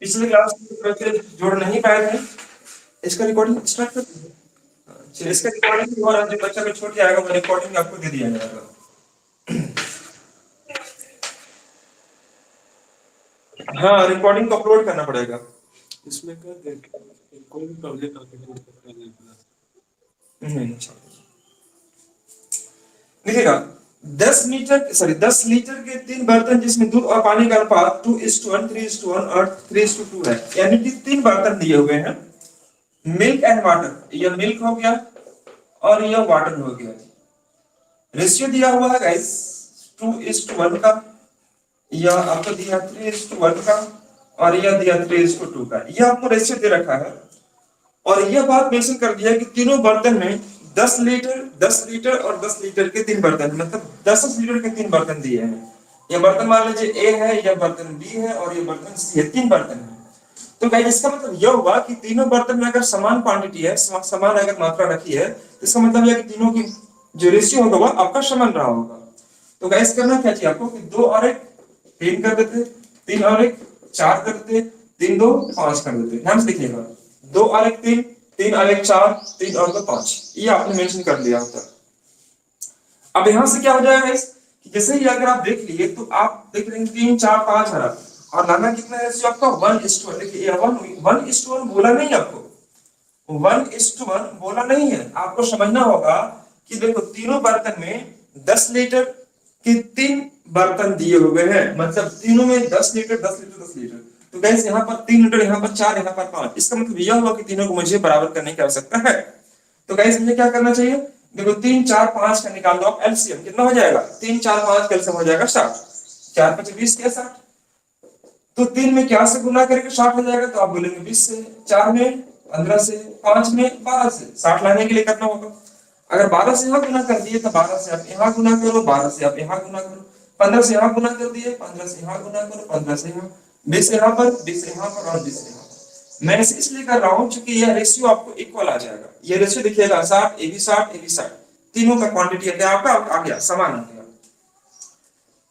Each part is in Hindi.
पिछले क्लास में जोड़ नहीं पाए थे, इसका रिकॉर्डिंग स्टार्ट कर दीजिए। चलिए, इसका रिकॉर्डिंग और जो बच्चा को छोड़ जाएगा वो रिकॉर्डिंग आपको दे दिया जाएगा। हाँ, रिकॉर्डिंग को अपलोड करना पड़ेगा। इसमें कर दे, कोई भी कब्जे करके कर देगा। नहीं, देखिएगा 10 लीटर के 3 बर्तन जिसमें दूध और पानी का अनुपात 2:1, 3:1 और 3:2 है, यानी कि 3 बर्तन दिए हुए हैं। मिल्क एंड वाटर, यह मिल्क हो गया और यह वाटर हो गया। रेशियो दिया हुआ है गाइस 2:1 का, यह आपको दिया 3:1 का और यह दिया 3:2 का। यह आपको रेशियो दे रखा है और यह बात मेंशन कर दिया कि तीनों बर्तन में 10 लीटर, 10 लीटर और 10 लीटर के 3 बर्तन, मतलब 10 लीटर के 3 बर्तन दिए हैं। यह बर्तन मान लीजिए ए है, यह बर्तन बी है और यह बर्तन सी है, 3 बर्तन है। तो गाइस इसका मतलब यह हुआ कि तीनों बर्तन में अगर समान क्वांटिटी है, समान अगर मात्रा रखी है, तो इसका मतलब यह कि तीनों की जो रेशियो होगा वह आपका समान रहा होगा। तो गाइस करना क्या चाहिए आपको कि 2 और 1 3 कर देते, 3 और 1 4 कर देते, 3 2 5 कर देते। ध्यान से देखिएगा, 2 और 1 3, 3 और 1 4, 3 और 2 5, ये आपने मेंशन कर दिया होता। अब यहां से क्या हो जाएगा गाइस कि जैसे ही अगर आप देख लिए तो आप देख रहे हैं 3 4 5 आ रहा और लाना कितना है रेशियो आपका 1:1। देखिए 1:1 बोला नहीं आपको, 1:1 बोला नहीं है। आपको समझना होगा कि देखो तीनों बर्तन में 10 लीटर के 3 बर्तन दिए हुए हैं, मतलब तीनों में 10 लीटर 10 लीटर 10 लीटर। तो गैस यहाँ पर 3 लीटर, यहाँ पर 4, यहाँ पर 5। इसका मतलब यह हुआ कि तीनों को मुझे बराबर करने की आवश्यकता है। तो गैस मुझे क्या करना चाहिए, देखो 3 4 5 का निकाल दो आप एलसीएम, कितना हो जाएगा 3 4 5 का एलसीएम हो जाएगा 60। 4 5 20 के 60। तो 3 में क्या से गुना करके 60 हो जाएगा, तो आप बोलेंगे 20 से, 4 में 15 से, 5 में 12 से। 60 लाने के लिए करना होगा। अगर 12 से यहाँ गुना कर दिए तो 12 से आप यहाँ गुना करो, 12 से आप यहाँ गुना करो, 15 से यहाँ गुना कर दिए, 15 से यहाँ गुना करो, 15 से यहाँ, 20 यहाँ पर, 20 यहाँ पर और 20 यहाँ पर। मैं इसे इसलिए कर रहा हूँ क्योंकि यह रेशियो आपको इक्वल आ जाएगा। यह रेशियो देखिएगा 60 ये भी 60 ये भी 60, तीनों का क्वांटिटी है आपका आ गया, समान आ गया।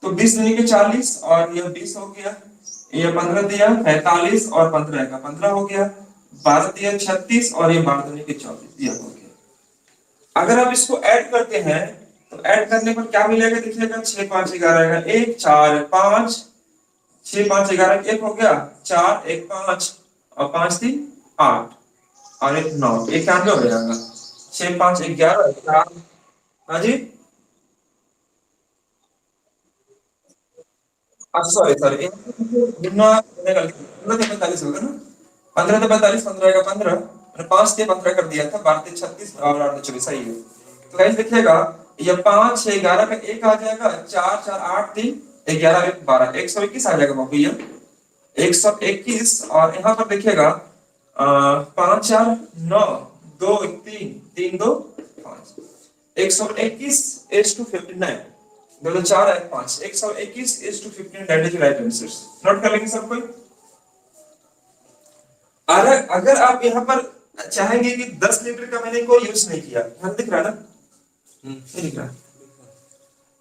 तो 20 दूनी के 40 और यह 20 हो गया, ये 15 दिया 45 और 15 का 15 हो गया, 12 दिया 36 और ये 12 दूनी के 24 दिया हो गया। अगर आप इसको ऐड करते हैं तो ऐड करने पर क्या मिलेगा देखिएगा, 6 5 11 का 1 4 5, 6 5 11 1 हो गया, 4 1 5 और 5 3 8 और 1 9, 91 हो जाएगा। 6 5 11 4, हाँ जी, सॉरी सॉरी, गुना गुना गलती, 15 से 45 होगा ना, 15 से 45, 15 का 15, मैंने 5 से 15 कर दिया था, 12 से 36 और 8 से 24 सही है। तो गाइस देखिएगा ये 5 6 11 का 1 आ जाएगा, 4 4 8 3 11 1 12, 121 आ जाएगा बाबू, ये 121। और यहाँ पर देखिएगा 5 4 9 2 3 3 2 5, 121 is to 59, दोनों 4 1 5, 121 is to 59, that is right answer. Note कर लेंगे सब कोई। अगर आप यहाँ पर चाहेंगे कि 10 लीटर का मैंने कोई यूज नहीं किया, ध्यान दिख रहा है ना, नहीं दिख रहा।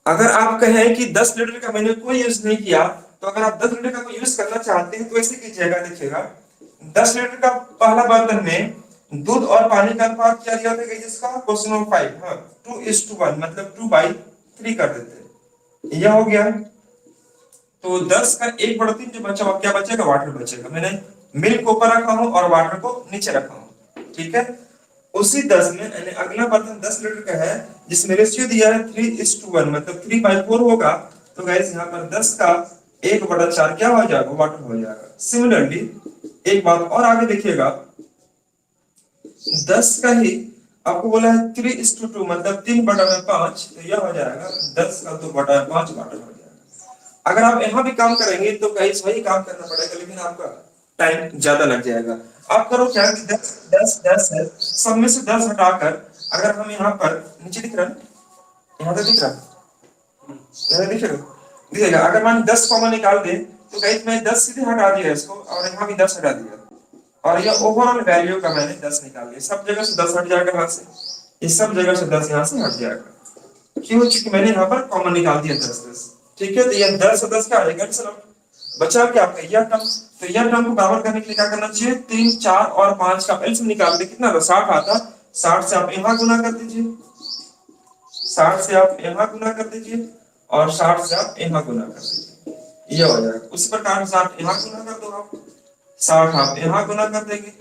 अगर आप कहें कि 10 लीटर का मैंने कोई यूज नहीं किया, तो अगर आप 10 लीटर का कोई यूज करना चाहते हैं तो ऐसे कीजिएगा, देखिएगा 10 लीटर का पहला बर्तन में दूध और पानी का अनुपात क्या दिया था इसका, क्वेश्चन नंबर 5, हाँ 2:1, मतलब 2/3 कर देते, यह हो गया। तो 10 का 1/3 जो बचा वो क्या बचेगा, वाटर बचेगा। मैंने मिल्क को ऊपर रखा हूं और वाटर को नीचे रखा हूं, ठीक है। उसी 10 में अगला बर्तन 10 लीटर का है जिसमें रेशियो दिया है 3:1, मतलब 3/4 होगा। तो गाइस यहाँ पर 10 का 1/4 क्या हो जाएगा, वाटर हो जाएगा। सिमिलरली एक बात और आगे देखिएगा, 10 का ही आपको बोला है 3:2, मतलब 3/5, तो यह हो जाएगा 10 का 2/5 वाटर हो जाएगा। अगर आप यहाँ भी काम करेंगे तो गाइस वही काम करना पड़ेगा, लेकिन आपका टाइम ज्यादा लग जाएगा। आप करो क्या कि 10 10 10 है, सब में से 10 हटाकर अगर हम यहाँ पर नीचे दिख रहा है, यहाँ तो दिख रहा है, यहाँ दिखेगा दिखेगा। अगर मान 10 कॉमन निकाल दे तो गाइस मैं 10 सीधे हटा दिया इसको और यहाँ भी 10 हटा दिया और यह ओवरऑल वैल्यू का मैंने 10 निकाल दिया। सब जगह से 10 हट जाएगा यहाँ से, इस सब जगह से 10 यहाँ से हट जाएगा, क्यों, क्योंकि मैंने यहाँ पर कॉमन निकाल दिया 10 10, ठीक है। तो ये 10 और 10 का आएगा कैंसिल आउट, बचा क्या आपका यह टर्म। तो यह टर्म को बराबर करने के लिए क्या करना चाहिए, 3 4 और 5 का एलसीएम निकाल दे, कितना 60 आता। 60 से आप यहाँ गुना कर दीजिए, 60 से आप यहाँ गुना कर दीजिए और 60 से आप यहाँ गुना कर दीजिए, ये हो जाएगा। उसी प्रकार से आप यहाँ गुना कर दो, आप 60 आप यहाँ गुना कर देंगे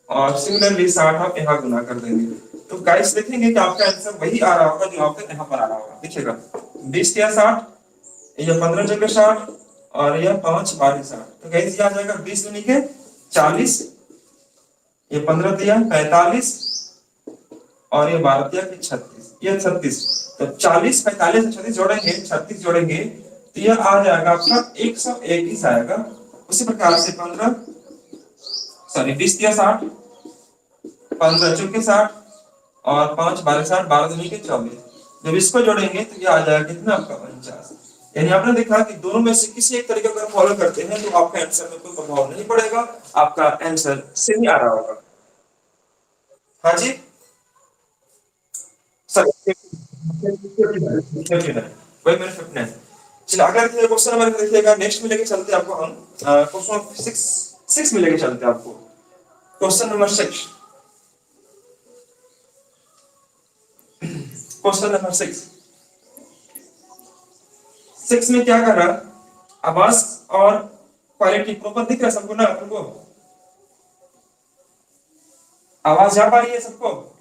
और सिमिलरली 60 आप यहाँ गुना कर देंगे। तो गाइस देखेंगे कि आपका आंसर वही आ रहा होगा जो आपका यहाँ पर आ रहा होगा। देखिएगा 20 या 60, यह 15 जगह 60 और यह 5 12 60। तो गाइस ये आ जाएगा 20 दूनी के 40, ये 15 दिया 45 और ये 12 दिया 36, ये 36। तो 40 45 और 36 जोड़ेंगे, 36 जोड़ेंगे तो यह आ जाएगा आपका 121 आएगा। उसी प्रकार से 15 सॉरी 20 दिया 60, 15 चौके 60 और 5 12 60, 12 दूनी के 24। जब इसको जोड़ेंगे तो ये आ जाएगा कितना आपका 49। यानी आपने देखा कि दोनों में से किसी एक तरीके को फॉलो करते हैं तो आपका आंसर में कोई प्रभाव नहीं पड़ेगा, आपका आंसर सही आ रहा होगा। हाँ जी सर, वही मैंने 59। चलिए अगला क्वेश्चन नंबर देखिएगा, नेक्स्ट में लेके चलते हैं आपको हम क्वेश्चन 6 में लेके चलते हैं आपको। क्वेश्चन नंबर 6, क्वेश्चन नंबर 6 में क्या कर रहा है, आवाज और क्वालिटी प्रॉपर दिख रहा है सबको ना, आपको आवाज जा पा रही है सबको।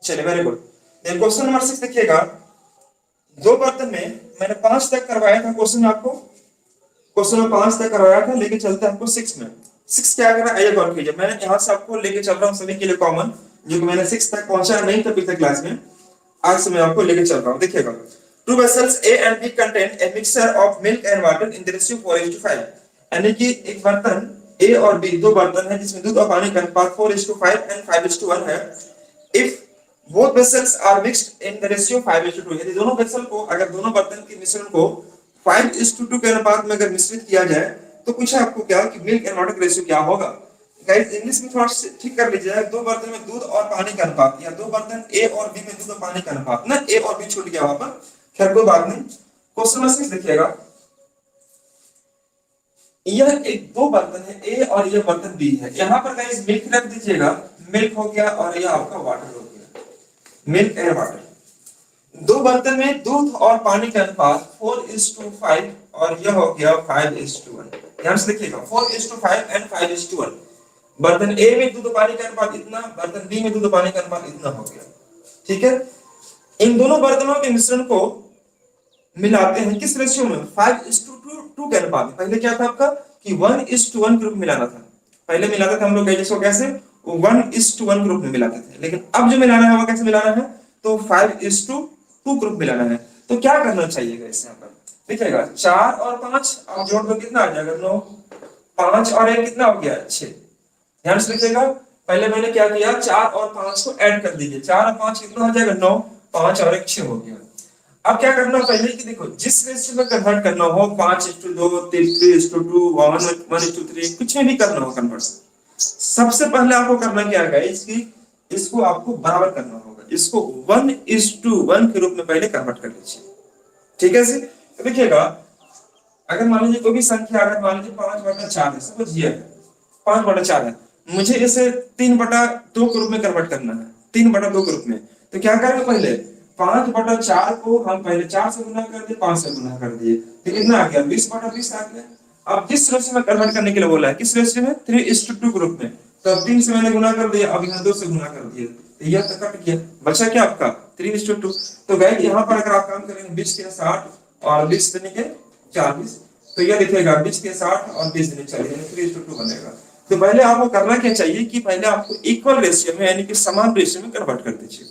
चलिए वेरी गुड। क्वेश्चन नंबर 6 देखिएगा, दो बर्तन में मैंने 5 तक करवाया था क्वेश्चन, आपको क्वेश्चन में 5 तक करवाया था, लेके चलते हैं आपको 6 में। 6 क्या कर रहा है, आइए गौर कीजिए, मैंने यहाँ से आपको लेके चल रहा हूँ सभी के लिए कॉमन, जो कि मैंने 6 तक पहुंचा नहीं था पिछले क्लास में, आज से मैं आपको लेके चल रहा हूँ। देखिएगा, two vessels A and B contain a mixture of milk and water in the ratio 4:5, यानी कि एक बर्तन ए और बी, दो बर्तन है जिसमें दूध और पानी का अनुपात 4:5 एंड 5:1 है। If both vessels are mixed in the ratio 5:2, यदि दोनों वेसल को, अगर दोनों बर्तन के मिश्रण को 5:2 के अनुपात में अगर मिश्रित किया जाए तो पूछा आपको क्या कि मिल्क एंड वाटर का रेशियो क्या होगा। गाइस इंग्लिश में थोड़ा ठीक कर लीजिए, दो बर्तन में दूध और पानी का अनुपात, या दो बर्तन ए और बी में दूध और पानी का अनुपात, ना ए और बी छूट गया वहां पर, खैर कोई बात नहीं। क्वेश्चन नंबर 6 देखिएगा, यह एक दो बर्तन है ए और यह बर्तन बी है, यहाँ पर गाइस मिल्क रख दीजिएगा, मिल्क हो गया और यह आपका वाटर हो गया, मिल्क एंड वाटर। दो बर्तन में दूध और पानी का अनुपात 4:5 और यह हो गया 5:1। ध्यान से देखिएगा 4:5 एंड 5:1। बर्तन ए में दूध और पानी का अनुपात इतना, बर्तन बी में दूध और पानी का अनुपात इतना हो गया, ठीक है। इन दोनों बर्तनों के मिश्रण को मिलाते हैं किस रेशियो में, 5:2 के अनुपात में। पहले क्या था आपका कि 1:1 के रूप में मिलाना था, पहले मिलाते थे हम लोग इसको कैसे, 1:1 के रूप में मिलाते थे, लेकिन अब जो मिलाना है वो कैसे मिलाना है, तो 5:2 के रूप में मिलाना है। तो क्या करना चाहिए इससे, यहाँ पर देखिएगा 4 और 5 आप जोड़ दो, कितना आ जाएगा 9, 5 और 1 कितना हो गया 6। ध्यान से देखिएगा, पहले मैंने क्या किया, 4 और 5 को ऐड कर दीजिए, 4 और 5 कितना हो जाएगा 9, 5 और 1 6 हो गया। अब क्या करना पहले कि देखो जिस रेशियो में कन्वर्ट करना हो, 5:2 3:2 1:3 कुछ में भी करना हो कन्वर्ट, सबसे पहले आपको करना क्या है इसकी, इसको आपको बराबर करना होगा, इसको 1:1 के रूप में पहले कन्वर्ट कर लीजिए, ठीक है जी। तो देखिएगा अगर मान लीजिए कोई भी संख्या, अगर मान लीजिए 5/4 है, समझिए 5/4 है, मुझे इसे 3/2 के रूप में कन्वर्ट करना है, 3/2 के रूप में। तो क्या करेंगे, पहले 5/4 को हम पहले 4 से गुना कर दिए, 5 से गुना कर दिए, तो कितना आ गया 20/20 आ गया। अब जिस रेशियो में कन्वर्ट करने के लिए बोला है, किस रेशियो में, 3:2 के रूप में, तो अब 3 से मैंने गुना कर दिया, अब यहाँ 2 से गुना कर दिया, तो यह तो कट गया, बचा क्या आपका 3:2। तो गाइस यहाँ पर अगर आप काम करेंगे 20 के 60 और 20 देने के 40, तो यह दिखेगा 20 के 60 और 20 देने 40, यानी 3:2 बनेगा। तो पहले आपको करना क्या चाहिए कि पहले आपको इक्वल रेशियो में, यानी कि समान रेशियो में कन्वर्ट कर दीजिए।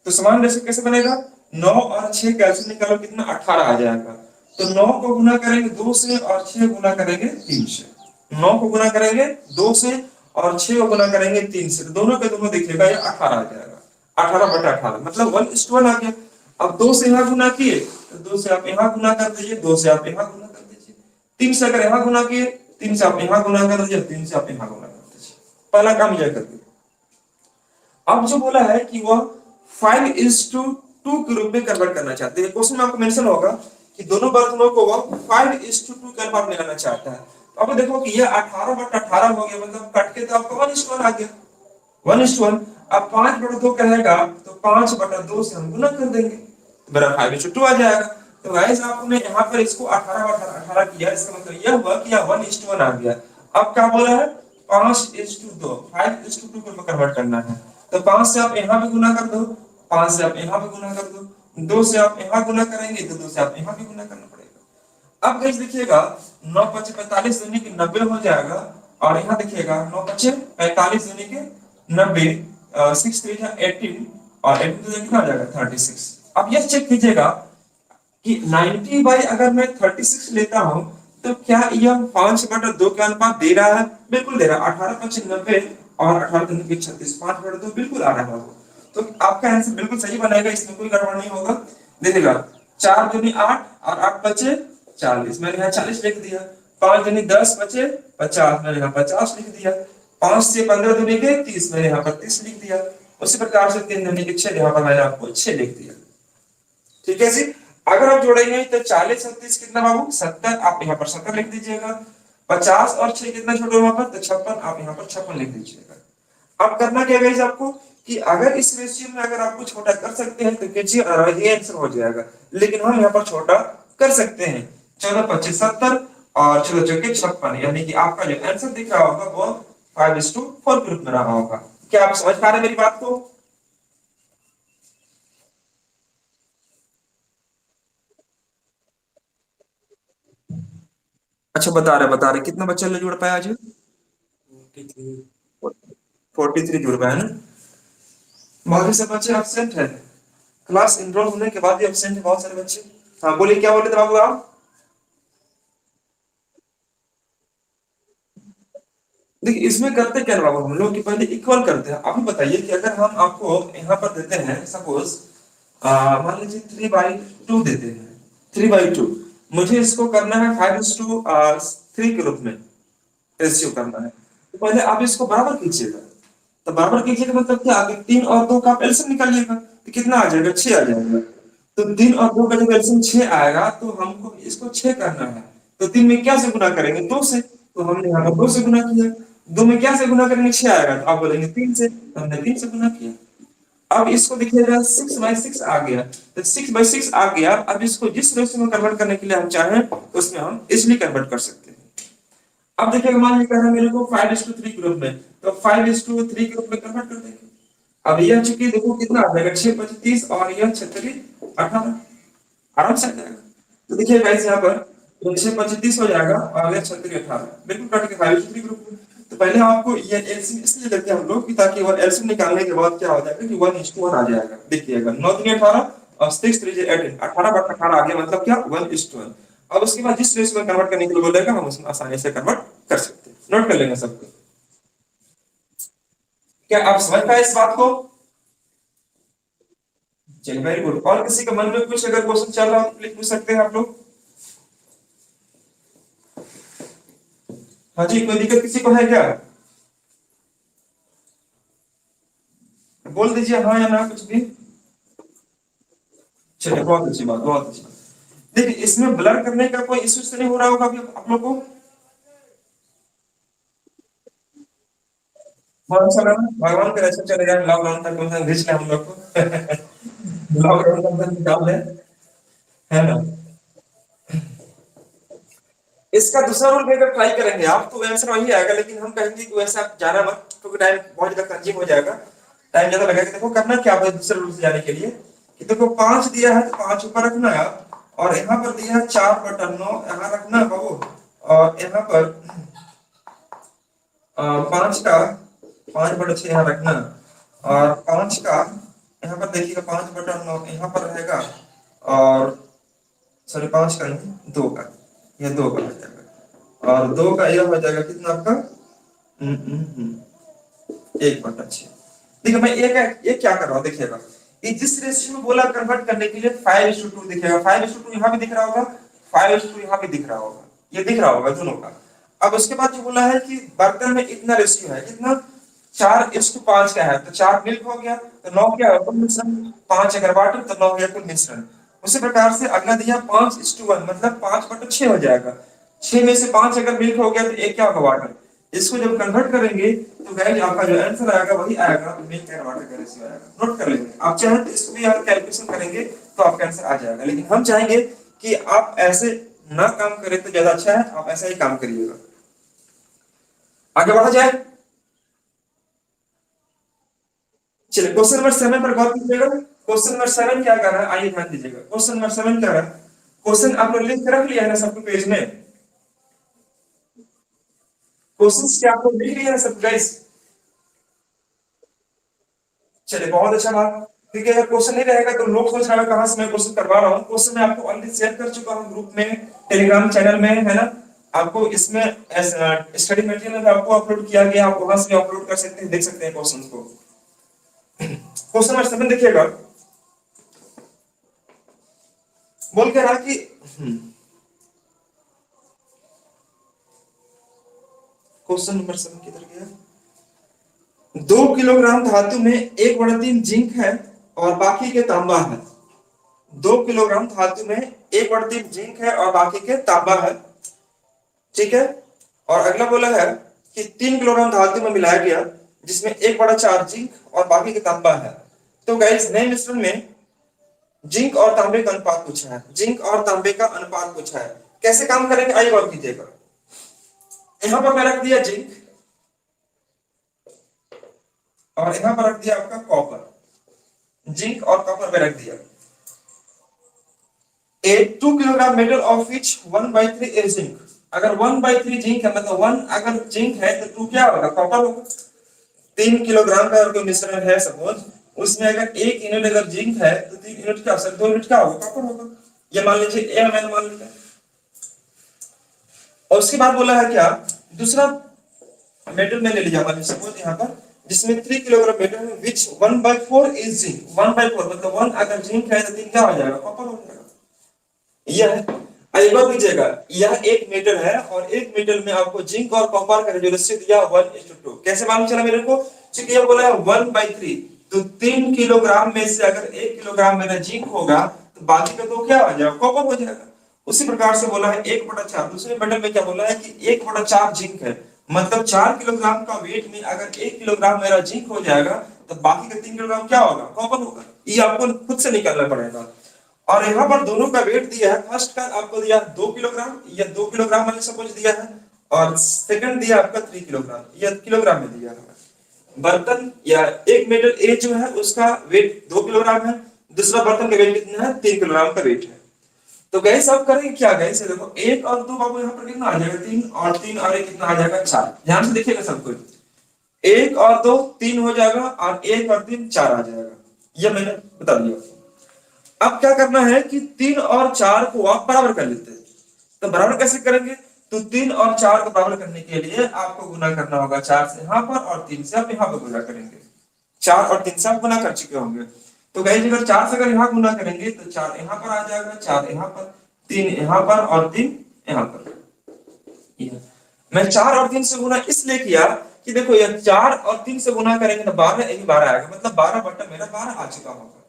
तो समान रेशियो कैसे बनेगा, 9 और 6 कैसे निकालो, कितना 18 आ जाएगा। तो 9 को गुना करेंगे 2 से और 6 गुना करेंगे 3 से, 9 को गुना करेंगे 2 से और 6 को गुना करेंगे 3 से, तो दोनों के दोनों देखिएगा ये 18 आ जाएगा, 18/18 मतलब 1:1 आ गया। अब 2 से यहाँ गुना किए तो 2 से आप यहाँ गुना कर दीजिए, 2 से आप यहाँ गुना कर दीजिए, 3 से अगर यहाँ गुना किए 3 से आप यहाँ गुना कर दीजिए, 3 से आप यहाँ गुना कर दीजिए, पहला काम यह कर दिया। अब जो बोला है कि वह 5:2 के रूप में कन्वर्ट करना चाहते हैं, क्वेश्चन में आपको मेंशन होगा कि दोनों बर्तनों को वो 5:2 के अनुपात में लाना चाहता है। तो अब देखो कि ये 18/18 हो गया, मतलब कट के तो आपको 1:1 आ गया, 1:1। अब 5/2 कहेगा तो 5/2 से हम गुना कर देंगे तो मेरा 5:2 आ जाएगा। तो गाइस आपने यहाँ पर इसको 18/18 किया, इसका मतलब यह हुआ कि यह 1:1 आ गया। अब क्या बोला है, 5:2, 5:2 को कन्वर्ट करना है। तो 5 से आप यहाँ भी गुना कर दो, 5 से आप यहाँ भी गुना कर दो, 2 से आप यहाँ गुना करेंगे तो 2 से आप यहाँ भी गुना करना पड़ेगा। अब गाइस देखिएगा 9 5 45 दूनी के 90 हो जाएगा, और यहाँ देखिएगा 9 5 45 दूनी के 90, 6 3 जा 18, और 18 तो कितना आ जाएगा 36। अब यह चेक कीजिएगा कि 90 बाई अगर मैं 36 लेता हूं तो क्या यह 5/2 का अनुपात दे रहा है? बिल्कुल दे रहा है। 18 5 90 और 18 3 36, 5/2 बिल्कुल आ रहा है। तो आपका आंसर बिल्कुल सही बनेगा, इसमें कोई गड़बड़ नहीं होगा। देखिएगा 4 दूनी 8 और 8 बचे 40, मैंने यहाँ 40 लिख दिया। 5 दूनी 10 बचे 50, मैंने यहाँ 50 लिख दिया। 5 से 15 दूनी के 30, मैंने यहाँ पर 30 लिख दिया। उसी प्रकार से 3 दूनी के 6, यहाँ पर मैंने आपको 6 लिख दिया। ठीक है जी। अगर आप जोड़ेंगे तो 40 और 30 कितना बाबू 70, आप यहाँ पर 70 लिख दीजिएगा। 50 और 6 कितना छोड़ो वहां पर, तो 56, आप यहाँ पर 56 लिख दीजिएगा। अब करना क्या है आपको कि अगर इस रेशियो में अगर आपको छोटा कर सकते हैं तो कीजिए, और ये आंसर हो जाएगा। लेकिन हम यहाँ पर छोटा कर सकते हैं, 14 25 70 और 14 चौके 56, यानी कि आपका जो आंसर दिख रहा होगा वो 5:4 के रूप में रहा होगा। क्या आप समझ पा रहे हैं मेरी बात को? अच्छा बता रहे कितना बच्चा ले जुड़ पाया आज? 43। 43 जुड़ पाया ना। बाकी सब बच्चे एब्सेंट है, क्लास इनरोल होने के बाद भी एब्सेंट है बहुत सारे बच्चे। हाँ बोलिए, क्या बोले थे बाबू आप? देखिए इसमें करते क्या है बाबू, हम लोग कि पहले इक्वल करते हैं। आप ही बताइए कि अगर हम आपको यहाँ पर देते हैं सपोज, मान लीजिए 3/2 देते हैं, 3/2, मुझे इसको करना है 5:3 के रूप में रेशियो करना है। तो पहले आप इसको बराबर कीजिएगा। तो बराबर कीजिएगा मतलब क्या, आगे 3 और 2 का आप एलसीएम निकालिएगा तो कितना आ जाएगा, 6 आ जाएगा। तो 3 और 2 का जब एलसीएम 6 आएगा तो हमको इसको 6 करना है। तो 3 में क्या से गुना करेंगे, 2 से, तो हमने यहाँ पर 2 से गुना किया। 2 में क्या से गुना करेंगे, 6 आएगा तो आप बोलेंगे 3 से, तो हमने 3 से गुना किया। अब इसको देखिएगा 6/6 आ गया, तो 6/6 आ गया। अब इसको जिस रेशियो में कन्वर्ट करने के लिए हम चाहें तो उसमें हम इजिली कन्वर्ट कर सकते हैं। अब देखिएगा मान लीजिए कह रहा मेरे को 5:3 के रूप में, तो 5:3 के रूप में कन्वर्ट कर देंगे। अब यह चूंकि देखो कितना आ जाएगा, 6 25 30 और यह 36 18, आराम से आ जाएगा। तो देखिए गाइस यहाँ पर 6 25 30 हो जाएगा और यह 36 18, बिल्कुल कट के 5:3 के रूप में। तो पहले आपको ये एलसीएम इसलिए लेते हैं हम लोग कि ताकि वो एलसीएम निकालने के बाद क्या हो जाएगा कि 1:1 आ जाएगा। देखिएगा 9 3 18 और 6 3 18, 18/18 आ गया, मतलब क्या 1:1। अब उसके बाद जिस रेशियो में कन्वर्ट करने के लिए बोलेगा हम उसमें आसानी से कन्वर्ट कर सकते हैं। नोट कर लेंगे सबको। क्या आप समझ पाए इस बात को? चलिए वेरी गुड। और किसी के मन में कुछ अगर क्वेश्चन चल रहा हो तो प्लीज पूछ सकते हैं आप लोग। हाँ जी, कोई दिक्कत किसी को है क्या? बोल दीजिए हाँ या ना कुछ भी। चलिए बहुत अच्छी बात, बहुत अच्छी बात। देखिए इसमें ब्लर करने का कोई इश्यू तो नहीं हो रहा होगा अभी आप लोग को? बहुत अच्छा लगा, भगवान का ऐसा चले जाए, लॉकडाउन तक कम से कम घिंच ले हम लोग को। लॉकडाउन कम से कम निकाल ले, है ना। इसका दूसरा रूल भी अगर ट्राई करेंगे आप तो आंसर वही आएगा, लेकिन हम कहेंगे कि वैसे आप जाना मत क्योंकि टाइम बहुत ज्यादा कंज्यूम हो जाएगा, टाइम ज्यादा लगेगा। देखो करना क्या है दूसरे रूल से जाने के लिए कि देखो 5 दिया है तो 5 ऊपर रखना है, और यहाँ पर दिया है 4/9 यहाँ रखना है बाबू, और यहाँ पर 5 का 5/6 यहाँ रखना, और 5 का यहाँ पर देखिएगा 5/9 यहाँ पर रहेगा, और सॉरी 5 का नहीं 2 का, यह 2 का हो जाएगा, और 2 का यह हो जाएगा कितना आपका 1/6। देखिए मैं एक क्या कर रहा हूँ, देखिएगा ये जिस रेशियो में बोला कन्वर्ट करने के लिए 5:2 दिखेगा, 5:2 यहाँ भी दिख रहा होगा, 5:2 यहाँ भी दिख रहा होगा, ये दिख रहा होगा दोनों का। अब उसके बाद जो बोला है कि बर्तन में इतना रेशियो है, कितना 4:5 का है, तो 4 मिल्क हो गया, तो 9 क्या है कुल मिश्रण, 5 अगर वाटर तो 9 गया कुल मिश्रण। उसी प्रकार से अगला दिया 5:1, मतलब 5/6 हो जाएगा। 6 में से 5 अगर मिल्क हो गया तो एक क्या होगा, वाटर। इसको जब कन्वर्ट करेंगे तो गाइस आपका जो आंसर आएगा वही आएगा, मिल्क एंड वाटर का रेशियो आएगा। नोट कर लेंगे, आप चाहें तो इसको भी अगर कैलकुलेशन करेंगे तो आपका आंसर आ जाएगा, लेकिन हम चाहेंगे कि आप ऐसे ना काम करें तो ज्यादा अच्छा है, आप ऐसा ही काम करिएगा। आगे बढ़ा जाए, चलिए क्वेश्चन नंबर 7 पर गौर कीजिएगा। क्वेश्चन नंबर 7 क्या कर रहा है, आइए ध्यान दीजिएगा। क्वेश्चन नंबर 7 क्या है, क्वेश्चन आप लोग लिख के रख लिया है ना सबको पेज में, क्वेश्चंस क्या आप लोग लिख लिया है सब गाइस। चलिए बहुत अच्छा बात। ठीक है, अगर क्वेश्चन नहीं रहेगा तो लोग सोच रहे हैं कहां से मैं क्वेश्चन करवा रहा हूँ। क्वेश्चन मैं आपको ऑलरेडी शेयर कर चुका हूँ ग्रुप में, टेलीग्राम चैनल में, है ना। आपको इसमें स्टडी मटेरियल में आपको अपलोड किया गया, आप वहां से भी अपलोड कर सकते हैं, देख सकते हैं क्वेश्चन को। क्वेश्चन नंबर 7 देखिएगा, बोल के रहा कि क्वेश्चन नंबर 7 किधर गया, 2 किलोग्राम धातु में 1/3 जिंक है और बाकी के तांबा है। 2 किलोग्राम धातु में 1/3 जिंक है और बाकी के तांबा है, ठीक है। और अगला बोला है कि 3 किलोग्राम धातु में मिलाया गया जिसमें 1/4 जिंक और बाकी के तांबा है। तो गाइस नए मिश्रण में जिंक और तांबे का अनुपात पूछा है, जिंक और तांबे का अनुपात पूछा है। कैसे काम करेंगे आइए गौर कीजिएगा। यहां पर मैं रख दिया जिंक और यहां पर रख दिया आपका कॉपर, जिंक और कॉपर में रख दिया। ए 2 kilogram metal of which 1/3 is zinc. अगर 1/3 जिंक है, मतलब 1 अगर जिंक है तो 2 क्या होगा, कॉपर होगा। 3 किलोग्राम का अगर कोई मिश्रण है सपोज, उसमें अगर 1 यूनिट अगर जिंक है तो 3 यूनिट क्या, 2 यूनिट क्या होगा, कॉपर होगा। ये मान लीजिए ए मैंने मान लिया। और उसके बाद बोला है क्या, दूसरा मेटल में ले लिया मान लीजिए सपोज यहाँ पर, जिसमें 3 किलोग्राम मेटल है विच 1/4 इज जिंक। 1/4 मतलब 1 अगर जिंक है तो 3 क्या हो जाएगा, कॉपर हो जाएगा। यह है, एक बार लीजिएगा, यह एक मेटल है और एक मेटल में आपको जिंक और कॉपर का जो रेशियो दिया 1:2। कैसे मालूम चला मेरे को, क्योंकि ये बोला है 1/3, तो 3 किलोग्राम में से अगर 1 किलोग्राम मेरा जिंक होगा तो बाकी का तो क्या हो जाएगा, कॉपर हो जाएगा। उसी प्रकार से बोला है 1/4, दूसरे मेटल में क्या बोला है कि 1/4 जिंक है, मतलब 4 किलोग्राम का वेट में अगर 1 किलोग्राम मेरा जिंक हो जाएगा तो बाकी का 3 किलोग्राम क्या होगा, कॉपर होगा। ये आपको खुद से निकालना पड़ेगा। और यहाँ पर दोनों का वेट दिया है, फर्स्ट का आपको दिया 2 किलोग्राम, या 2 किलोग्राम मैंने सपोज दिया है, और सेकंड दिया आपका 3 किलोग्राम, या किलोग्राम में दिया है। बर्तन या एक मेटल ए जो है उसका वेट 2 किलोग्राम है, दूसरा बर्तन का वेट कितना है, 3 किलोग्राम का वेट है। तो गैस अब करेंगे क्या, गैस देखो 1 और 2 बाबू यहाँ पर कितना आ जाएगा, 3 और 3 और 1 कितना आ जाएगा, 4। ध्यान से देखिएगा सब कुछ, 1 और 2 3 हो जाएगा और 1 और 3 4 आ जाएगा, यह मैंने बता दिया। अब क्या करना है कि 3 और 4 को आप बराबर कर लेते हैं। तो बराबर कैसे करेंगे, तो 3 और 4 को बराबर करने के लिए आपको गुना करना होगा 4 से यहाँ पर और 3 से आप यहाँ पर गुना करेंगे। 4 और 3 से आप गुना कर चुके होंगे। तो गाइस अगर 4 से अगर यहाँ गुना करेंगे तो 4 यहाँ पर आ जाएगा, 4 यहाँ पर, 3 यहाँ पर और 3 यहाँ पर। मैं 4 और 3 से गुना इसलिए किया कि देखो ये 4 और 3 से गुना करेंगे तो 12, यही 12 आएगा, मतलब 12 बटा मेरा 12 आ चुका होगा।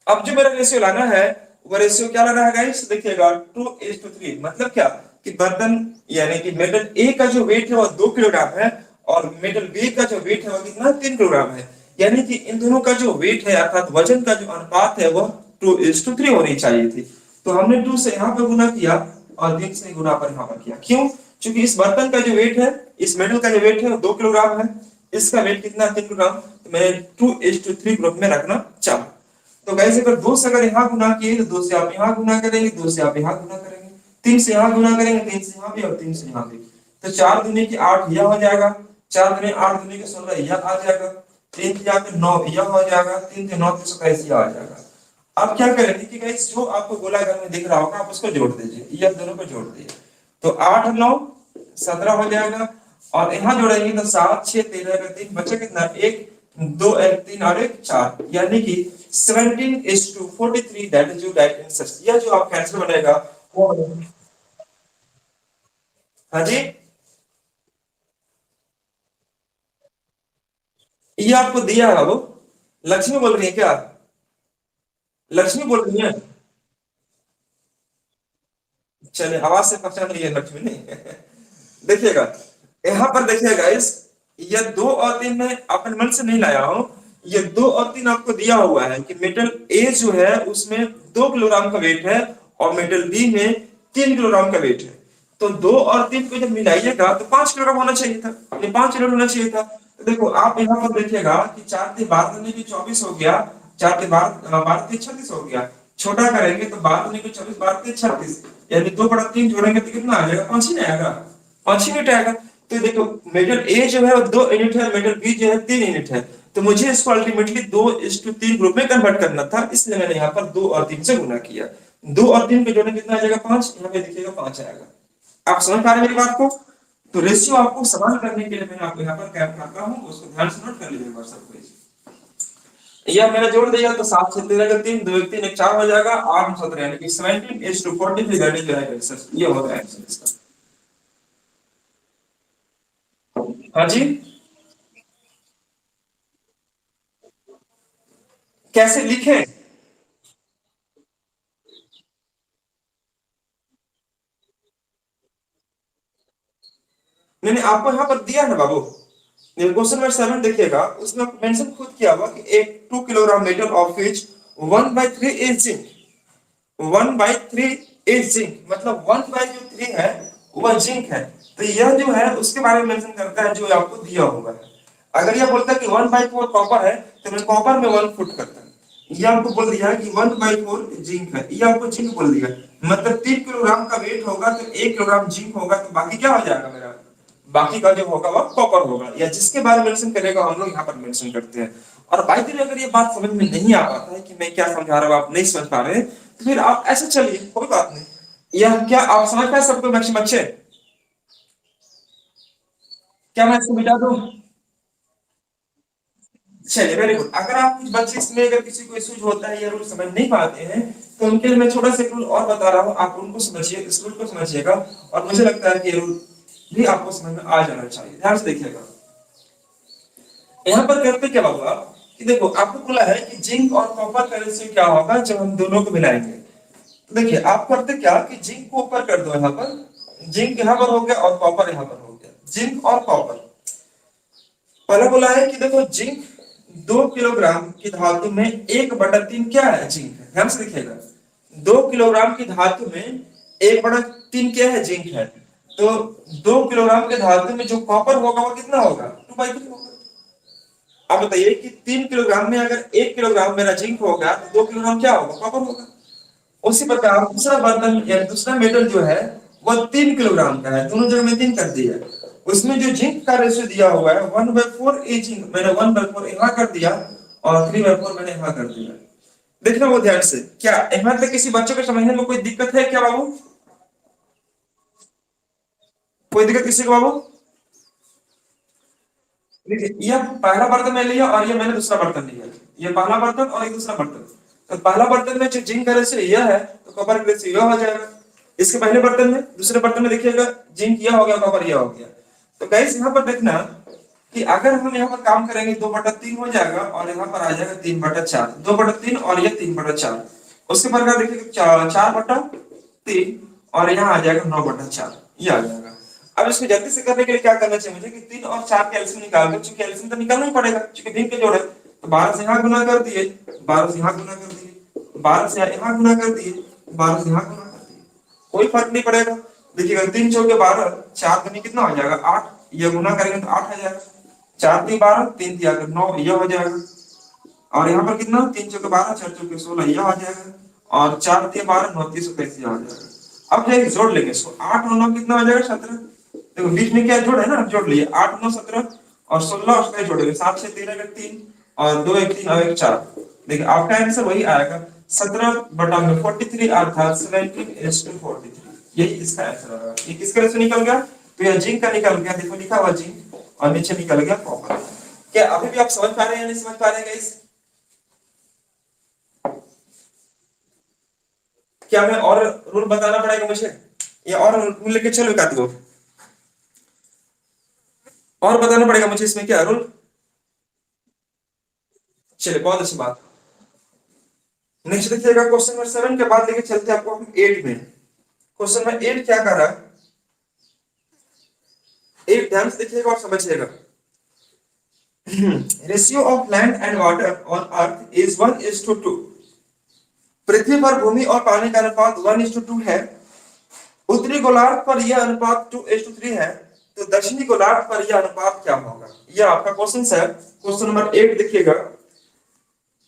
अब जो मेरा रेशियो लाना है वो रेशियो क्या लाना है गाइस, देखिएगा 2:3। मतलब क्या कि बर्तन यानी कि मेटल ए का जो वेट है वो 2 किलोग्राम है और मेटल बी का जो वेट है वो कितना, 3 किलोग्राम है। यानी कि इन दोनों का जो वेट है अर्थात वजन का जो अनुपात है वो 2:3 होनी चाहिए थी। तो हमने 2 से यहाँ पर गुना किया और 3 से गुना पर यहाँ पर किया। क्यों, क्योंकि इस बर्तन का जो वेट है, इस मेटल का जो वेट है वो 2 किलोग्राम है, इसका वेट कितना, 3 किलोग्राम। तो मैंने 2:3 ग्रुप में रखना चाहा। तो गाइस अगर 2 से अगर यहाँ गुना किए तो 2 से आप यहाँ गुना करेंगे, 2 से आप यहाँ गुना करेंगे, 3 से यहाँ गुना करेंगे, 3 से यहाँ भी और 3 से यहाँ भी। तो 4 दूनी की 8 यह हो जाएगा, 4 दूनी 8 दूनी की 16 यह आ जाएगा, 3 की यहाँ पे 9 यह हो जाएगा, 3 के 9 की 27 यह आ जाएगा। अब क्या करेंगे कि गाइस जो आपको गोलाकार में दिख रहा होगा आप उसको जोड़ दीजिए, ये दोनों को जोड़ दिए तो 8 9 17 हो जाएगा। और यहाँ जोड़ेंगे तो 7 6 13 का 3 बचा कितना, 1 2 1 3 और 1 4, यानी कि 17:43। That is your right answer. यह जो आपका आंसर बनेगा वो, हाँ जी, ये आपको दिया है बाबू। लक्ष्मी बोल रही है क्या, लक्ष्मी बोल रही है। चलिए, आवाज से पहचान लिए लक्ष्मी नहीं। देखिएगा, यहाँ पर देखिएगा इस, ये 2 और 3 में अपने मन से नहीं लाया हूं। ये 2 और 3 आपको दिया हुआ है कि मेटल ए जो है उसमें 2 किलोग्राम का वेट है और मेटल बी में 3 किलोग्राम का वेट है। तो 2 और 3 को जब मिलाइएगा तो 5 किलोग्राम होना चाहिए था, ये 5 किलो होना चाहिए था। तो देखो आप यहाँ पर देखिएगा कि 4 × 12 = 24 हो गया, 4 × 12 = 36 हो गया। छोटा करेंगे तो 12 × 24, 12 × 36, यानी 2/3 जोड़ेंगे तो कितना आ जाएगा, 5 ही नहीं आएगा, 5 यूनिट आएगा। तो देखो मेटल ए जो है वो 2 यूनिट है, मेटल बी जो है 3 यूनिट है। तो मुझे इसको अल्टीमेटली 2:3 ग्रुप में कन्वर्ट करना था, इसलिए मैंने यहाँ पर 2 और 3 से गुना किया। 2 और 3 के जोड़ने कितना आ जाएगा, 5, यहाँ पे देखिएगा 5 आएगा। आप समझ पा रहे हैं मेरी बात को? तो रेशियो आपको समान करने के लिए मैंने आपको यहाँ पर क्या करता हूँ, उसको ध्यान से नोट कर लीजिए व्हाट्सएप पे। यह मैंने जोड़ दिया तो 7 से 13 का 3, 2 1 3 1 4 हो जाएगा, 8 और 17 यानी कि 17:43 दैट इज राइट आंसर। ये होगा आंसर इसका। हाँ जी, कैसे लिखें? मैंने आपको यहाँ पर दिया है ना बाबू, क्वेश्चन नंबर 7 देखिएगा, उसमें मेंशन खुद किया हुआ कि एक 2 kilogram metal of which 1/3 is zinc, 1/3 is zinc, मतलब 1/3 है वह जिंक है। तो यह जो है उसके बारे में मेंशन करता है जो आपको दिया हुआ है। अगर यह बोलता है कि 1/4 कॉपर है तो मैं कॉपर में 1 फुट करता है। ये आपको बोल दिया है कि 1/4 जिंक है, ये आपको जिंक बोल दिया, मतलब 3 किलोग्राम का वेट होगा तो 1 किलोग्राम जिंक होगा, तो बाकी क्या हो जाएगा मेरा, बाकी का जो होगा वह कॉपर होगा, या जिसके बारे में मेंशन करेगा हम लोग यहाँ पर मेंशन करते हैं। और बाई द वे अगर ये बात समझ में नहीं आ पाता है कि मैं क्या समझा रहा हूँ, आप नहीं समझ पा रहे हैं, तो फिर आप ऐसे चलिए, कोई बात नहीं। यह क्या आप समझ पाए सबको मैक्सिमम अच्छे? क्या मैं इसको मिटा दूं? चलिए वेरी गुड। अगर आप कुछ बच्चे इसमें अगर किसी को इश्यूज होता है या रूल समझ नहीं पाते हैं, तो उनके लिए मैं छोटा सा रूल और बता रहा हूँ, आप उनको समझिए, इस रूल को समझिएगा, और मुझे लगता है कि ये रूल भी आपको समझ में आ जाना चाहिए। ध्यान से देखिएगा, यहाँ पर करते क्या होगा कि देखो आपको बोला है कि जिंक और कॉपर का रेशियो क्या होगा जब हम दोनों को मिलाएंगे। तो देखिए आप करते क्या कि जिंक को ऊपर कर दो, यहाँ पर जिंक यहाँ पर हो गया और कॉपर यहाँ पर हो गया, जिंक और कॉपर। पहले बोला है कि देखो जिंक 2 किलोग्राम की धातु में 1/3 क्या है, जिंक है। ध्यान से देखिएगा, 2 किलोग्राम की धातु में 1/3 क्या है, जिंक है। तो 2 किलोग्राम के धातु में जो कॉपर होगा वो कितना होगा, 2/3 होगा। अब बताइए कि 3 किलोग्राम में अगर 1 किलोग्राम मेरा जिंक होगा तो 2 किलोग्राम क्या होगा, कॉपर होगा। उसी प्रकार दूसरा बर्तन या दूसरा मेटल जो है वह 3 किलोग्राम का है, दोनों जगह में 3 कर दिया। उसमें जो जिंक का रेशियो दिया हुआ है 1/4 ए जिंक, मैंने 1/4 यहाँ कर दिया और 3/4 मैंने यहाँ कर दिया। देखना वो ध्यान से, क्या यहाँ तक किसी बच्चे को समझने में कोई दिक्कत है क्या बाबू? कोई दिक्कत किसी को बाबू? देखिए यह पहला बर्तन मैंने लिया और ये मैंने दूसरा बर्तन लिया, ये पहला बर्तन और ये दूसरा बर्तन। तो पहला बर्तन में जो जिंक का रेशियो यह है तो कॉपर का रेशियो यह हो जाएगा। इसके पहले बर्तन में, दूसरे बर्तन में देखिएगा जिंक यह हो गया, कॉपर यह हो गया। तो गाइस यहाँ पर देखना कि अगर हम यहाँ पर काम करेंगे 2/3 हो जाएगा और यहाँ पर आ जाएगा 3/4, 2/3 और ये 3/4। उसके प्रकार देखिएगा 4/3 और यहाँ आ जाएगा 9/4, ये आ जाएगा। अब इसको जल्दी से करने के लिए क्या करना चाहिए मुझे कि 3 और 4 के एलसीएम निकाल दो, क्योंकि एलसीएम तो निकालना ही पड़ेगा क्योंकि भिन्न के जोड़ है। तो 12 से यहाँ गुना कर दिए, 12 से यहाँ गुना कर दिए, 12 से यहाँ गुना कर दिए, 12 से यहाँ गुना कर दिए, कोई फर्क नहीं पड़ेगा। देखिएगा 3 चौके 12, 4 दूनी कितना हो जाएगा 8, ये गुना करेंगे तो 8 आ जाएगा। 4 3 12, 3 3 आकर 9, ये हो जाएगा। और यहाँ पर कितना 3 चौके 12, 4 चौके 16, ये आ जाएगा। और 4 3 12, 9 3 27 आ जाएगा। अब जाएगा जोड़ लेंगे इसको, 8 और 9 कितना हो जाएगा 17। देखो बीच में क्या जोड़ है ना, जोड़ लिए 8 9 17 और 16 उसका जोड़ेंगे, 7 से 13 का 3 और 2 1 3 और 1 4। देखिए आपका आंसर वही आएगा 17/43 अर्थात 17:43, यही इसका आंसर आएगा। ये किसका रेशो निकल गया, तो यह जिंक का निकल गया, देखो लिखा हुआ जिंक और नीचे निकल गया कॉपर। क्या अभी भी आप समझ पा रहे हैं या नहीं समझ पा रहे हैं गाइस? क्या मैं और रूल बताना पड़ेगा मुझे, या और रूल लेके चलो एक आध गो और बताना पड़ेगा मुझे इसमें क्या रूल? चलिए बहुत अच्छी बात। नेक्स्ट देखिएगा क्वेश्चन नंबर 7 के बाद लेके चलते हैं आपको हम 8 में। क्वेश्चन में 8 क्या कर रहा है, एक ध्यान से देखिएगा और समझिएगा। Ratio of land and water on earth is 1:2। पृथ्वी पर भूमि और पानी का अनुपात 1:2 है। उत्तरी गोलार्ध पर यह अनुपात 2:3 है। तो दक्षिणी गोलार्ध पर यह अनुपात क्या होगा? यह आपका क्वेश्चन है। क्वेश्चन नंबर 8 देखिएगा।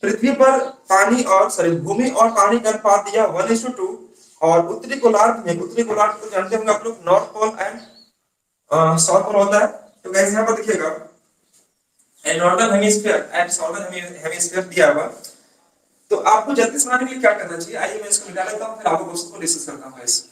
पृथ्वी पर पानी और भूमि और पानी का अनुपात दिया 1:2 और उत्तरी गोलार्ध में, उत्तरी गोलार्ध को जानते होंगे आप लोग, north pole and south pole होता है। तो गाइस यहाँ पर देखिएगा northern hemisphere and southern hemisphere दिया हुआ। तो आपको जल्दी समझने के लिए क्या करना चाहिए, आइए मैं इसको मिटा लेता हूँ, फिर आपको क्वेश्चन को डिस्कस करता हूँ। गाइस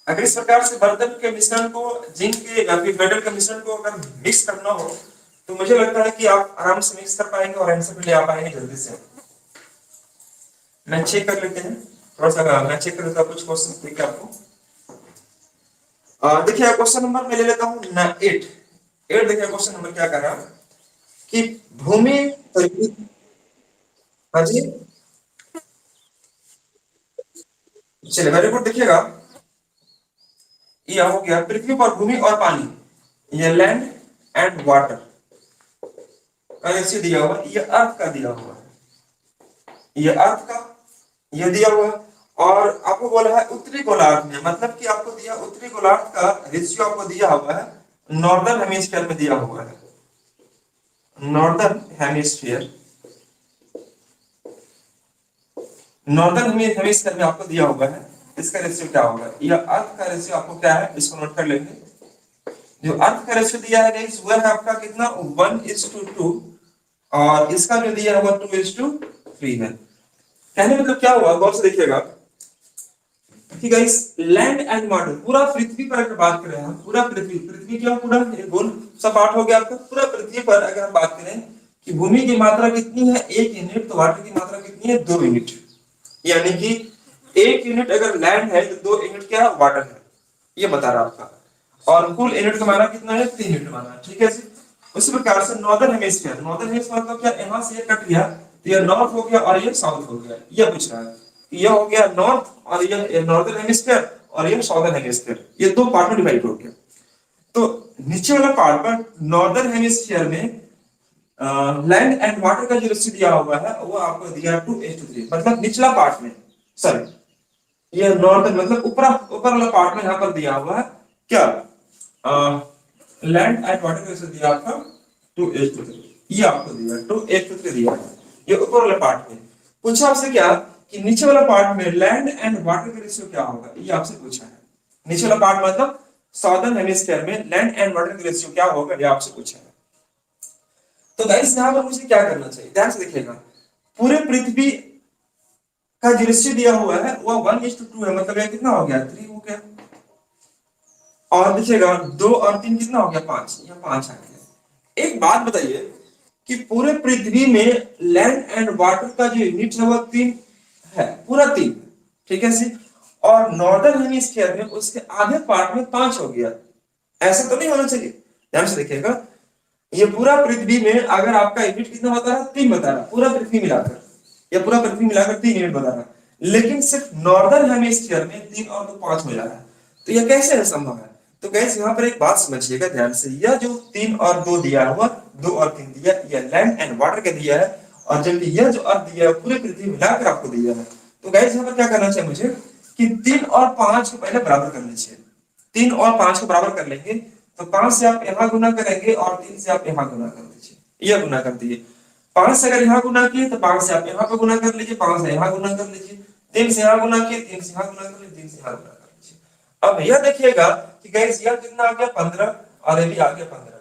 अगर इस प्रकार से बर्तन के मिश्रण को, जिंक के या फिर मेटल के मिश्रण को अगर मिक्स करना हो तो मुझे लगता है कि आप आराम से मिक्स कर पाएंगे और आंसर भी ले आ पाएंगे जल्दी से। मैं चेक कर लेते हैं थोड़ा सा, मैं चेक कर लेता हूँ कुछ क्वेश्चन देखिए आपको। देखिए क्वेश्चन नंबर मैं ले लेता हूँ 8। देखिए क्वेश्चन नंबर क्या कर रहा है कि भूमि, हाँ जी चलिए वेरी गुड। देखिएगा यह हो गया पृथ्वी पर भूमि और पानी, ये लैंड एंड वाटर का रेशियो दिया हुआ, ये अर्थ का दिया हुआ है, ये अर्थ का ये दिया हुआ है। और आपको बोला है उत्तरी गोलार्ध में, मतलब कि आपको दिया उत्तरी गोलार्ध का रेशियो आपको दिया हुआ है नॉर्दर्न हेमिस्फीयर में दिया हुआ है, नॉर्दर्न हेमिस्फीयर, नॉर्दर्न हेमिस्फीयर में आपको दिया हुआ है। इसका रेशियो क्या होगा, यह अर्थ का रेशियो आपको क्या है, इसको नोट कर लेंगे। जो अर्थ का रेशियो दिया है गाइस वो है आपका कितना, 1:2 और इसका जो दिया हुआ 2:3 है। कहने मतलब क्या हुआ, गौर से देखिएगा कि गाइस लैंड एंड वाटर, पूरा पृथ्वी पर अगर बात करें हम, पूरा पृथ्वी क्या, पूरा गोल सपाट हो गया आपका। पूरा पृथ्वी पर अगर हम बात करें कि भूमि की मात्रा कितनी है 1 यूनिट, तो वाटर की मात्रा कितनी है 2 यूनिट। यानी कि 1 यूनिट अगर लैंड है तो 2 यूनिट क्या वाटर है, ये बता रहा आपका। और कुल यूनिट का माना कितना है, 3 यूनिट माना है। ठीक है जी। उसी प्रकार से नॉर्दर्न हेमिस्फीयर, नॉर्दर्न हेमिस्फीयर मतलब क्या, यहां से ये कट गया तो ये नॉर्थ हो गया और ये साउथ हो गया, ये पूछ रहा है। ये हो गया नॉर्थ और ये नॉर्दर्न हेमिस्फीयर और ये साउदर्न हेमिस्फीयर, ये दो पार्ट में डिवाइड हो गया। तो नीचे वाला पार्ट पर नॉर्दर्न हेमिस्फीयर में लैंड एंड वाटर का जो रेशियो दिया हुआ है वो आपको दिया 2:3, मतलब निचला पार्ट में, सॉरी ये नॉर्दर्न मतलब ऊपर वाला पार्ट में यहां पर दिया हुआ है क्या, लैंड एंड वाटर का रेशियो दिया आपका 2:3, ये आपको दिया 2:3 दिया है, ये ऊपर वाले पार्ट में। पूछा आपसे क्या कि नीचे वाला पार्ट में लैंड एंड वाटर का रेशियो क्या होगा, ये आपसे पूछा है। नीचे वाला पार्ट मतलब साउदर्न हेमिस्फीयर में लैंड एंड वाटर का रेशियो क्या होगा, ये आपसे पूछा है। तो गाइस यहां पर मुझे क्या करना चाहिए, ध्यान से देखिएगा। पूरे पृथ्वी का जो रेशियो दिया हुआ है वो 1:2 है, मतलब ये कितना हो गया 3 हो गया। और देखिएगा 2 और 3 कितना हो गया 5, ये 5 आ गया। एक बात बताइए कि पूरे पृथ्वी में लैंड एंड वाटर का जो यूनिट है वो 3 है, पूरा 3, ठीक है सी। और नॉर्दर्न हेमिस्फीयर में उसके आधे पार्ट में 5 हो गया, ऐसा तो नहीं होना चाहिए। ध्यान से देखिएगा, ये पूरा पृथ्वी में अगर आपका यूनिट कितना बता रहा है 3 बता रहा, पूरा पृथ्वी मिलाकर, ये पूरा पृथ्वी मिलाकर 3 यूनिट बता रहा, लेकिन सिर्फ नॉर्दर्न हेमिस्फीयर में 3 और 2 5 हो जा रहा है। तो ये कैसे है संभव है? तो गाइस यहाँ पर एक बात समझिएगा ध्यान से, यह जो 3 और 2 दिया हुआ, 2 और 3 दिया, यह लैंड एंड वाटर का दिया है, और जबकि यह जो अर्थ दिया है पूरे पृथ्वी मिलाकर आपको दिया है। तो गाइस यहाँ पर क्या करना चाहिए मुझे कि 3 और 5 को पहले बराबर करना चाहिए। 3 और 5 को बराबर कर लेंगे तो 5 से आप यहाँ गुना करेंगे और 3 से आप यहाँ गुना कर दीजिए, यह गुना कर दिए। 5 से अगर यहाँ गुना किए तो 5 से आप यहाँ पे गुना कर लीजिए, 5 से यहाँ गुना कर लीजिए, 3 से यहाँ गुना किए, 3 से यहाँ गुना कर लीजिए, 3 से यहाँ गुना कर लीजिए। अब यह देखिएगा कि गाइस यह कितना आ गया 15 और ये भी आ गया 15,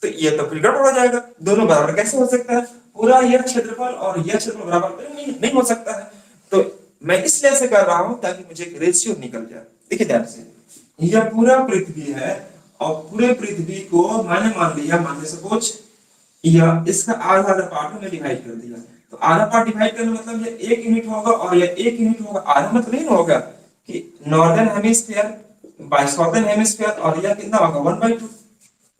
तो ये तो फिर गड़बड़ हो जाएगा। दोनों बराबर कैसे हो सकता है, पूरा यह क्षेत्रफल और यह क्षेत्रफल बराबर नहीं हो सकता है। तो मैं इसलिए ऐसे कर रहा हूं ताकि मुझे एक रेशियो निकल जाए। देखिए ध्यान से, यह पूरा पृथ्वी है और पूरे पृथ्वी को मैंने मान लिया, मान लिया सपोज यह इसका आधा पार्ट में डिवाइड कर दिया, तो आधा पार्ट डिवाइड करने मतलब ये 1 यूनिट होगा और ये 1 यूनिट होगा। आधा मतलब नहीं होगा कि northern hemisphere by southern hemisphere, और यह कितना होगा 1/2,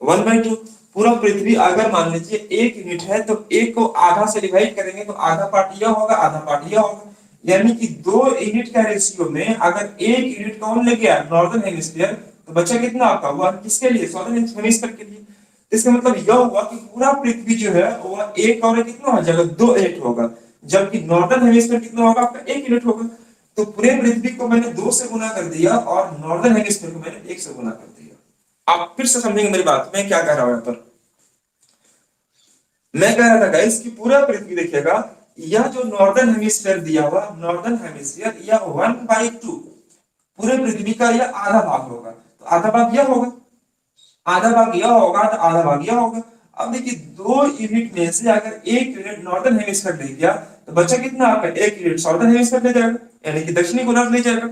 1/2। पूरा पृथ्वी अगर मान लीजिए 1 यूनिट है तो एक को आधा से डिवाइड करेंगे तो आधा पार्ट यह होगा, आधा पार्ट यह होगा। यानी कि 2 यूनिट का रेशियो में अगर 1 यूनिट कौन ले गया, नॉर्दर्न हेमिस्फीयर, तो बचा कितना आपका हुआ, किसके लिए, सदर्न हेमिस्फीयर के लिए। तो इसका मतलब यह हुआ कि पूरा पृथ्वी जो है वह एक और कितना हो जाएगा, 2 यूनिट होगा, जबकि नॉर्दर्न हेमिस्फीयर कितना होगा आपका, 1 यूनिट होगा। तो पूरे पृथ्वी को मैंने 2 से गुना कर दिया और नॉर्दर्न हेमिस्फीयर को मैंने 1 से गुना कर दिया। आप फिर से समझेंगे मेरी बात, मैं क्या कह रहा हूं यहाँ पर। मैं कह रहा था गाइस कि पूरा पृथ्वी देखिएगा, यह जो नॉर्दर्न हेमिस्फीयर दिया हुआ, नॉर्दर्न हेमिस्फीयर यह 1/2 पूरे पृथ्वी का यह आधा भाग होगा, तो आधा भाग यह होगा, आधा भाग यह होगा, तो आधा भाग यह होगा। अब देखिए 2 यूनिट में से अगर 1 यूनिट नॉर्दर्न हेमिस्फीयर ले गया तो बचा कितना आपका, 1 यूनिट सॉर्दर्न हेमिस्फीयर ले जाएगा, यानी कि दक्षिणी गोलार्ध ले जाएगा।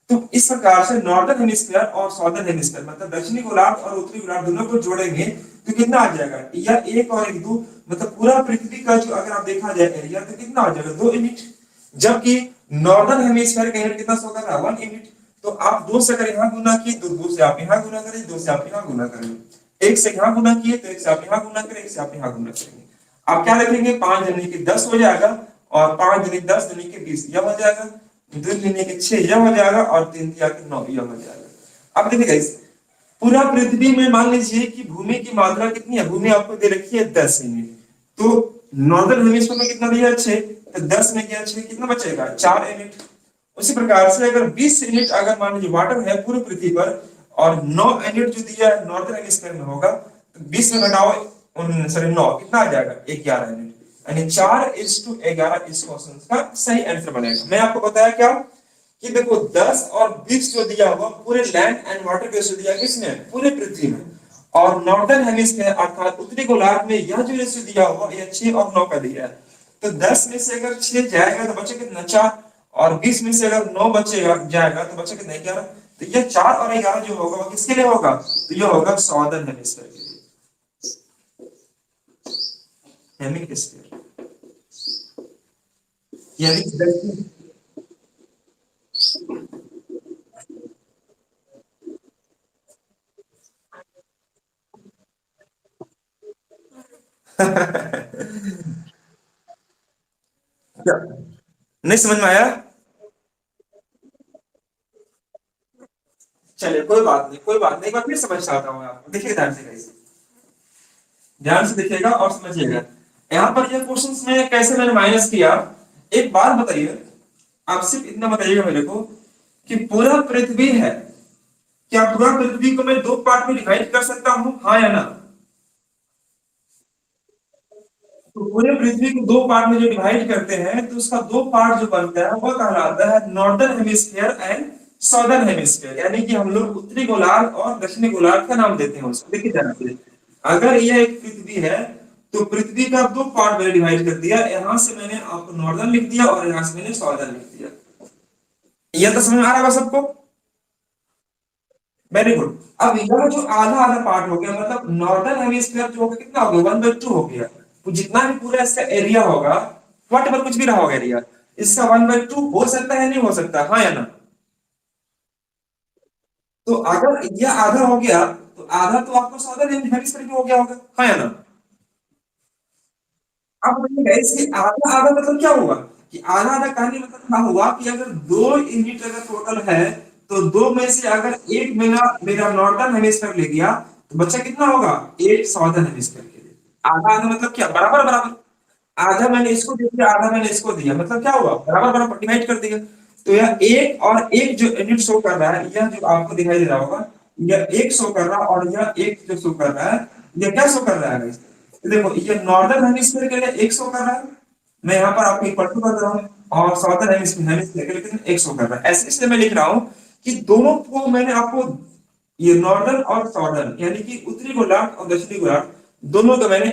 तो इस प्रकार से नॉर्दर्न हेमिस्फीयर और सॉर्दर्न हेमिस्फीयर मतलब दक्षिणी गोलार्ध और उत्तरी गोलार्ध दोनों को जोड़ेंगे तो कितना आ जाएगा, यह 1 और 1 2 मतलब पूरा पृथ्वी का जो अगर आप देखा जाए एरिया तो कितना आ जाएगा, 2 यूनिट। जबकि नॉर्दर्न हेमिस्फीयर का यूनिट कितना शो कर रहा है, 1 यूनिट। तो आप 2 से अगर यहाँ गुना किए तो 2 से आप यहाँ गुना करें, 2 से आप यहाँ गुना करें, 1 से यहाँ गुना किए तो 1 से आप यहाँ गुना करें, 1 से आप यहाँ गुना करेंगे। आप क्या लिखेंगे, 5 दुनी के 10 हो जाएगा और 5 दुनी 10 दुनी के 20 यह हो जाएगा, 2 दुनी के 6 यह हो जाएगा और 3 तिया के 9 यह हो जाएगा। अब देखिए गाइस, पूरा पृथ्वी में मान लीजिए कि भूमि की मात्रा कितनी है, भूमि आपको दे रखी है 10 यूनिट, तो नॉर्दर्न हेमिस्फीयर में कितना दिया, 6, तो 10 में गया 6, कितना बचेगा, 4 यूनिट। उसी प्रकार से अगर 20 यूनिट अगर मान लीजिए वाटर है पूरी पृथ्वी पर और 9 यूनिट जो दिया है नॉर्दर्न हेमिस्फीयर में होगा, तो 20 में घटाओ सॉरी 9 कितना आ जाएगा, 11 यूनिट। यानी 4:11 इस क्वेश्चन का सही आंसर बनेगा। मैं आपको बताया क्या कि देखो 10 और 20 जो दिया हुआ पूरे लैंड एंड वाटर रेशियो दिया किसने, पूरे पृथ्वी में। और नॉर्दर्न हेमिस्फीयर अर्थात उत्तरी गोलार्ध में यह जो रेशियो दिया हुआ यह 6 और 9 का दिया है। तो 10 में से अगर 6 जाएगा तो बचे कितना, 4, और 20 में से अगर 9 बचेगा जाएगा तो बचे कितना, 11। तो यह 4 और 11 जो होगा वो किसके लिए होगा, तो यह होगा सॉर्दर्न हेमिस्फीयर के लिए, हेमिस्फीयर यानी क्या नहीं समझ में आया। चलिए कोई बात नहीं, कोई बात नहीं, एक बार फिर समझ आता हूँ आपको, देखिए ध्यान से guys। ध्यान से देखिएगा और समझिएगा। यहाँ पर ये क्वेश्चंस में कैसे मैंने माइनस किया, एक बात बताइए, आप सिर्फ इतना बताइएगा मेरे को कि पूरा पृथ्वी है, क्या पूरा पृथ्वी को मैं 2 पार्ट में डिवाइड कर सकता हूँ, हाँ या ना। तो पूरे पृथ्वी को 2 पार्ट में जो डिवाइड करते हैं तो उसका 2 पार्ट जो बनता है वह कहलाता है नॉर्दर्न हेमिस्फीयर एंड सॉर्दर्न हेमिस्फीयर, यानी कि हम लोग उत्तरी गोलार्ध और दक्षिणी गोलार्ध का नाम देते हैं उसको। देखिए ध्यान से, अगर यह एक पृथ्वी है तो पृथ्वी का 2 पार्ट में डिवाइड कर दिया, यहां से मैंने आपको नॉर्दर्न लिख दिया और यहां से मैंने सॉर्दर्न लिख दिया। यह तो समझ में आ रहा है सबको, वेरी गुड। अब यह जो आधा आधा पार्ट हो गया मतलब नॉर्दर्न हेमिस्फीयर जो होगा कितना हो गया, 1/2 हो गया। तो जितना भी पूरा इसका एरिया होगा, वट एवर कुछ भी रहा होगा एरिया, इसका 1/2 हो सकता है, नहीं हो सकता, हाँ या ना। तो अगर यह आधा हो गया तो आधा तो आपको सॉर्दर्न हेमिस्फीयर में हो गया होगा, हाँ या ना। अब बताइए इसकी आधा आधा मतलब क्या हुआ, कि आधा आधा कहने का मतलब क्या हुआ कि अगर 2 यूनिट अगर टोटल है तो 2 में से अगर एक मेरा मेरा नॉर्दर्न हेमिस्फीयर ले गया तो बच्चा कितना होगा, एक सॉर्दर्न हेमिस्फीयर के लिए। आधा आधा मतलब क्या, बराबर बराबर। आधा मैंने इसको दे दिया, आधा मैंने इसको दिया, मतलब क्या हुआ, बराबर बराबर डिवाइड कर दिया। तो यह एक और एक जो यूनिट शो कर रहा है, यह जो आपको दिखाई दे रहा होगा, यह एक शो कर रहा है और यह एक जो शो कर रहा है, यह क्या शो कर रहा है guys? देखो ये नॉर्दर्न हेमिस्फीयर के लिए 100 कर रहा है, मैं यहाँ पर आपको इक्वल टू कर रहा हूँ, और साउथर्न हेमिस्फीयर के लिए 100 कर रहा है। ऐसे इसलिए मैं लिख रहा हूँ कि दोनों को मैंने आपको, ये नॉर्दर्न और साउथर्न यानी कि उत्तरी गोलार्ध और दक्षिणी गोलार्ध दोनों को मैंने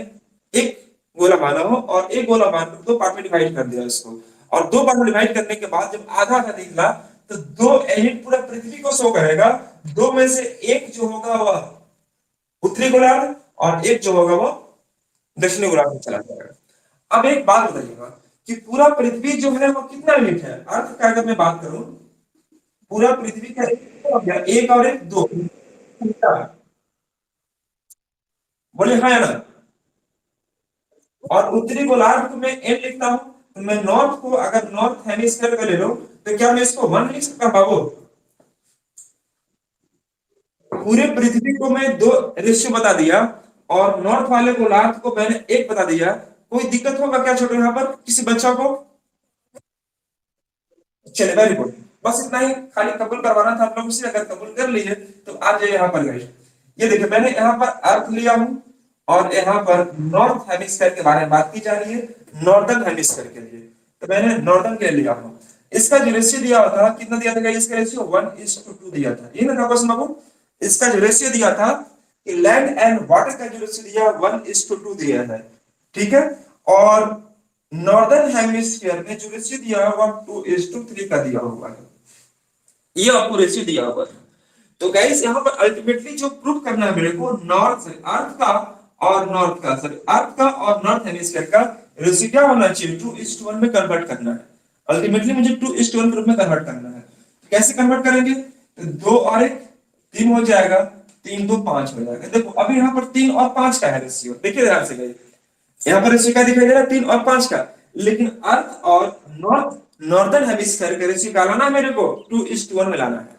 एक गोला माना हो और एक गोला मानकर 2 पार्ट में डिवाइड कर दिया इसको। और 2 पार्ट में डिवाइड करने के बाद जब आधा आधा निकला तो 2 यूनिट पूरा पृथ्वी को शो करेगा, 2 में से एक जो होगा वह उत्तरी गोलार्ध और एक जो होगा वो दक्षिणी गोलार्ध में चला जाएगा। अब एक बात बताइएगा कि पूरा पृथ्वी जो है वो कितना यूनिट है, अर्थ का अगर मैं बात करूं, पूरा पृथ्वी का एक हो गया, एक और एक 2, बोले हाँ या ना। और उत्तरी गोलार्ध को मैं एम लिखता हूं, तो मैं नॉर्थ को अगर नॉर्थ हेमिस्फीयर का ले लो तो क्या मैं इसको वन लिख सकता हूं बाबू? पूरे पृथ्वी को मैं दो रेशियो बता दिया और नॉर्थ वाले गोलार्ध को मैंने एक बता दिया। कोई दिक्कत होगा क्या छोटे यहाँ पर किसी बच्चा को? चले वेरी गुड। बस इतना ही खाली कबूल करवाना था आप लोगों से, अगर कबूल कर लिए तो आप जाइए यहाँ पर गए। ये देखिए मैंने यहाँ पर अर्थ लिया हूं और यहाँ पर नॉर्थ हेमिस्फीयर के बारे में बात की जा रही है, नॉर्दर्न हेमिस्फीयर के लिए। तो मैंने नॉर्दर्न के लिए लिया हूं। इसका जो रेशियो दिया था कितना दिया था? इसका रेशियो 1:2 दिया था। ये ना था क्वेश्चन बाबू? इसका जो रेशियो दिया था कि लैंड एंड वाटर का जो रेशियो दिया 1:2 दिया है, ठीक है। और नॉर्दर्न हेमिस्फीयर में जो रेशियो दिया हुआ 2:3 का दिया हुआ है। ये आपको रेशियो दिया हुआ है। तो गाइस यहाँ पर अल्टीमेटली जो प्रूव करना है मेरे को, नॉर्थ अर्थ का और नॉर्थ का सॉरी अर्थ का और नॉर्थ हेमिस्फीयर का रेशियो क्या होना चाहिए? 2:1 में कन्वर्ट करना है। अल्टीमेटली मुझे 2:1 रूप में कन्वर्ट करना है। तो कैसे कन्वर्ट करेंगे? तो 2 और 1 3 हो जाएगा, 3 2 5 हो जाएगा। देखो अभी यहाँ पर 3 और 5 का है रेशियो, देखिए ध्यान से गाइस। यहाँ पर रेशियो क्या दिखाई दे रहा है? 3 और 5 का। लेकिन अर्थ और नॉर्दर्न हेमिस्फीयर का रेशियो क्या लाना है मेरे को? 2:1 में लाना है।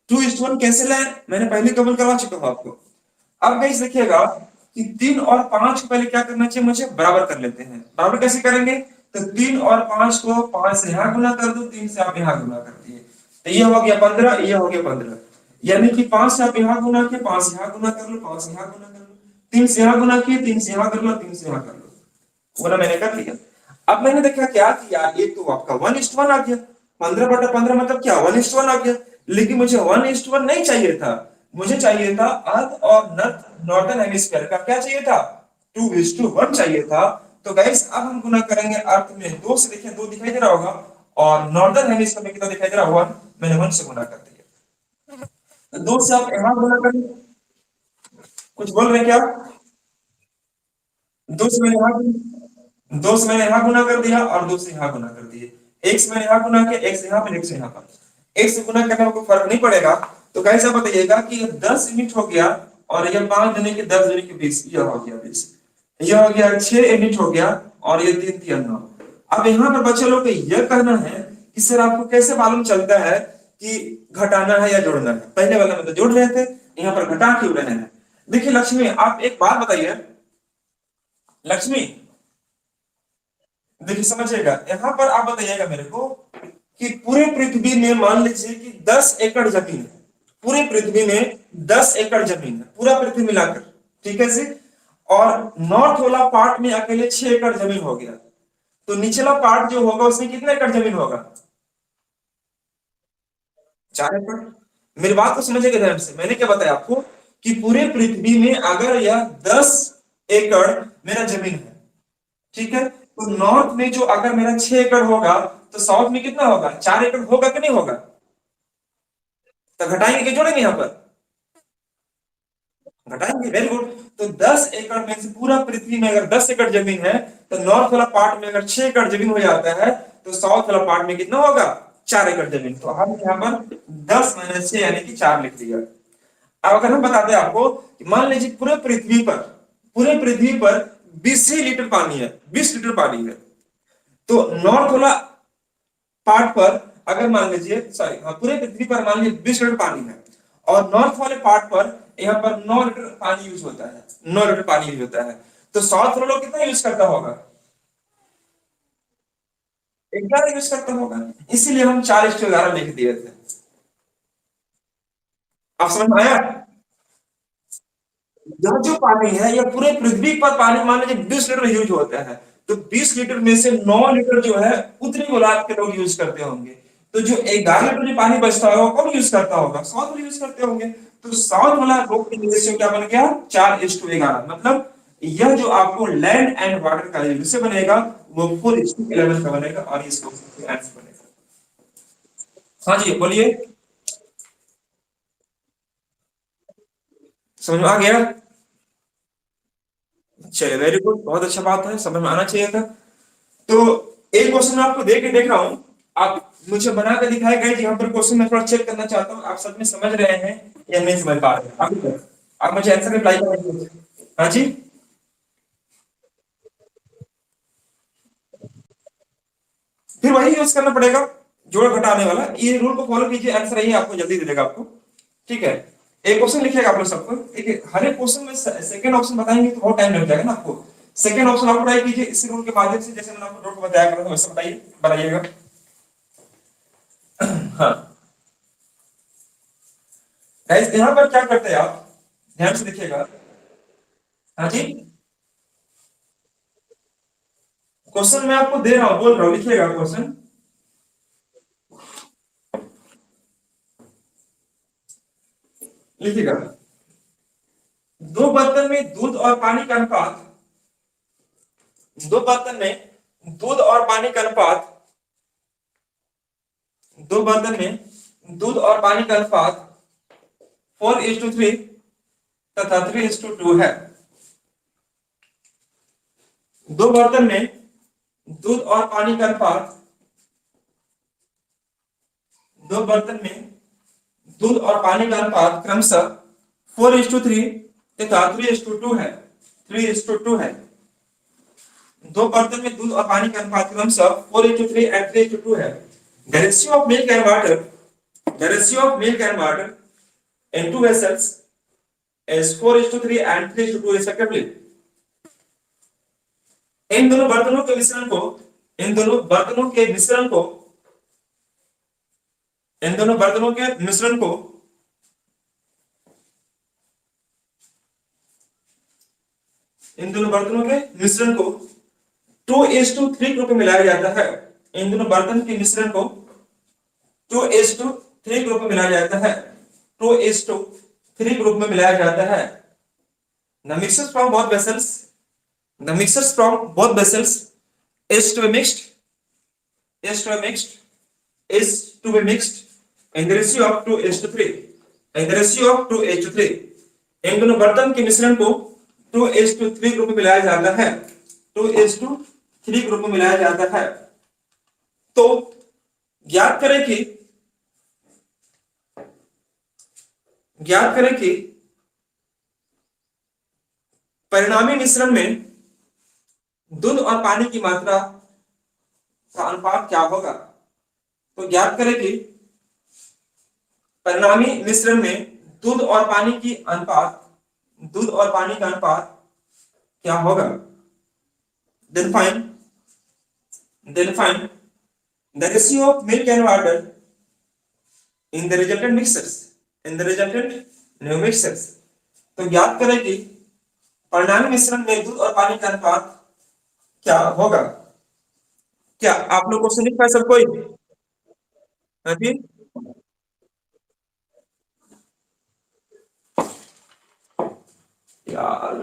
2:1 कैसे लाए? मैंने पहले कवर करवा चुका हूं आपको। अब गाइस देखिएगा कि 3 और 5 को पहले क्या करना चाहिए मुझे? बराबर कर लेते हैं। बराबर कैसे करेंगे? तो 3 और 5 को 5 से यहां गुना कर दो, 3 से आप यहां गुना कर दिए, तो ये हो गया 15, ये हो गया 15। यानी कि 5 से आप यहां गुना किए, 5 से यहां गुना कर लो, 5 से यहां गुना कर लो, 3 से यहां गुना किए, 3 से यहां कर लो, 3 से यहां कर लो। बोला मैंने कर लिया। अब मैंने देखा क्या किया, ये तो आपका 1:1 आ गया। 15/15 मतलब क्या? 1:1 आ गया। लेकिन मुझे 1:1 नहीं चाहिए था, मुझे चाहिए था अर्थ और नॉर्दर्न हेमिस्फीयर का क्या चाहिए था? 2:1 चाहिए था। तो गाइस अब हम गुना करेंगे अर्थ में 2 से, देखिए 2 दिखाई दे रहा होगा, और नॉर्दर्न हेमिस्फीयर में कितना दिखाई दे रहा होगा? 1। मैंने 1 से गुना कर दिया। तो 2 से आप यहां गुना करेंगे। कुछ बोल रहे हैं क्या? 2 से मैंने यहां 2 से मैंने यहां गुना कर दिया और 2 से यहां गुना कर दिए। 1 से मैंने यहां गुना किया, 1 से यहां पर, 1 से यहां पर। 1 से गुना करने में कोई फर्क नहीं पड़ेगा। तो कैसे बताइएगा कि ये 10 यूनिट हो गया और ये 5 दुनी के 10 दुनी के 20, ये हो गया 20। ये हो गया 6 यूनिट हो गया और ये 3 3 9। अब यहाँ पर बच्चे लोग को यह कहना है कि सर आपको कैसे मालूम चलता है कि घटाना है या जोड़ना है? पहले वाले में तो जोड़ रहे थे, यहाँ पर घटा क्यों रहे हैं? देखिए लक्ष्मी आप एक बात बताइए, लक्ष्मी देखिए समझिएगा, यहाँ पर आप बताइएगा मेरे को कि पूरे पृथ्वी में मान लीजिए कि 10 एकड़ जमीन है। पूरे पृथ्वी में 10 एकड़ जमीन है, पूरा पृथ्वी मिलाकर, ठीक है जी। और नॉर्थ वाला पार्ट में अकेले 6 एकड़ जमीन हो गया। तो निचला पार्ट जो होगा उसमें कितना एकड़ जमीन होगा? 4 एकड़। मेरी बात को समझिएगा ध्यान से, मैंने क्या बताया आपको कि पूरे पृथ्वी में अगर यह 10 एकड़ मेरा जमीन है, ठीक है, तो नॉर्थ में जो अगर मेरा 6 एकड़ होगा तो साउथ में कितना होगा? 4 एकड़ होगा कि नहीं होगा? तो घटाएंगे कि जोड़ेंगे? यहाँ पर घटाएंगे, वेरी गुड। तो 10 एकड़ में से पूरा पृथ्वी में अगर 10 एकड़ जमीन है तो नॉर्थ वाला पार्ट में अगर 6 एकड़ जमीन हो जाता है तो साउथ वाला पार्ट में कितना होगा? 4 एकड़ जमीन। तो हम यहाँ पर 10 - 6 यानी कि 4 लिख दिया। अब अगर हम बताते हैं आपको कि मान लीजिए पूरे पृथ्वी पर 20 ही लीटर पानी है, 20 लीटर पानी है। तो नॉर्थ वाला पार्ट पर अगर मान लीजिए सॉरी हाँ, पूरे पृथ्वी पर मान लीजिए 20 लीटर पानी है और नॉर्थ वाले पार्ट पर यहाँ पर 9 लीटर पानी यूज होता है, 9 लीटर पानी यूज होता है। तो साउथ वाला लोग कितना यूज करता होगा? 11 यूज करता होगा। इसीलिए हम 4:11 लिख दिए थे। आप समझ में आया? यह जो पानी है यह पूरे पृथ्वी पर पानी मान लीजिए 20 लीटर यूज होता है। तो 20 लीटर में से 9 लीटर जो है उत्तरी गोलार्ध के लोग यूज करते होंगे। तो जो 11 लीटर जो पानी बचता है वो कौन यूज करता होगा? साउथ वाले यूज करते होंगे। तो साउथ वाला लोग की रेशियो क्या बन गया? 4:11। मतलब यह जो आपको लैंड एंड वाटर का रेशियो बनेगा वो 4:11 का बनेगा और इसको आंसर बनेगा। हाँ जी बोलिए। समझ में आ गया? चलिए वेरी गुड, बहुत अच्छा बात है, समझ में आना चाहिए था। तो एक क्वेश्चन मैं आपको दे के देख रहा हूं, आप मुझे बना के दिखाए गए। यहाँ पर क्वेश्चन मैं थोड़ा चेक करना चाहता हूँ आप सच में समझ रहे हैं या नहीं समझ पा रहे हैं। आप मुझे आंसर रिप्लाई करेंगे। हाँ जी, फिर वही यूज करना पड़ेगा, जोड़ घटाने वाला। ये रूल को फॉलो कीजिए, आंसर यही आपको जल्दी दे देगा आपको। ठीक है, एक क्वेश्चन लिखिएगा आप लोग सबको, एक हर एक क्वेश्चन में सेकंड ऑप्शन बताएंगे तो बहुत टाइम लग जाएगा ना आपको। सेकंड ऑप्शन आप ट्राई कीजिए इसी रूल के माध्यम से, जैसे मैंने आपको रूल को बताया करा था वैसे बताइए, बनाइएगा। हाँ गाइस, यहाँ पर क्या करते हैं आप, ध्यान से देखिएगा। हाँ जी, क्वेश्चन मैं आपको दे रहा हूँ, बोल रहा हूँ, लिखिएगा क्वेश्चन। लिखिएगा, दो बर्तन में दूध और पानी का अनुपात, दो बर्तन में दूध और पानी का अनुपात, दो बर्तन में दूध और पानी का अनुपात 4:3 तथा 3:2 है। दो बर्तन में दूध और पानी का अनुपात, दो बर्तन में दूध और पानी का अनुपात क्रमशः 4:3 तथा 3:2 है, 3:2 है। दो बर्तन में दूध और पानी का अनुपात क्रमशः 4:3 and 3:2 है। The ratio of milk and water, the ratio of milk and water in two vessels is 4:3 and 3:2 respectively. इन दोनों बर्तनों के मिश्रण को, इन दोनों बर्तनों के मिश्रण को, इन दोनों बर्तनों के मिश्रण को इन दोनों बर्तनों के मिश्रण को 2:3 ग्रुप में मिलाया जाता है। इन दोनों बर्तन के मिश्रण को 2:3 ग्रुप में मिलाया जाता है, 2:3 ग्रुप में मिलाया जाता है। The mixtures from both vessels, the mixtures from both vessels is to be mixed, is to be mixed, is to be mixed in the ratio of 2:3, in the ratio of 2:3। इन दोनों बर्तन के मिश्रण को 2:3 ग्रुप में मिलाया जाता है, 2:3 ग्रुप में मिलाया जाता है। तो ज्ञात करें कि, ज्ञात करें कि परिणामी मिश्रण में दूध और पानी की मात्रा का अनुपात क्या होगा। तो ज्ञात करें कि परिणामी मिश्रण में दूध और पानी की अनुपात, दूध और पानी का अनुपात क्या होगा। Then find the ratio of milk and water in the resultant mixtures, in the resultant new mixtures। तो ज्ञात करें कि परिणामी मिश्रण में दूध और पानी का अनुपात क्या होगा। क्या आप लोग क्वेश्चन लिख पाए सब कोई। हाँ जी, यार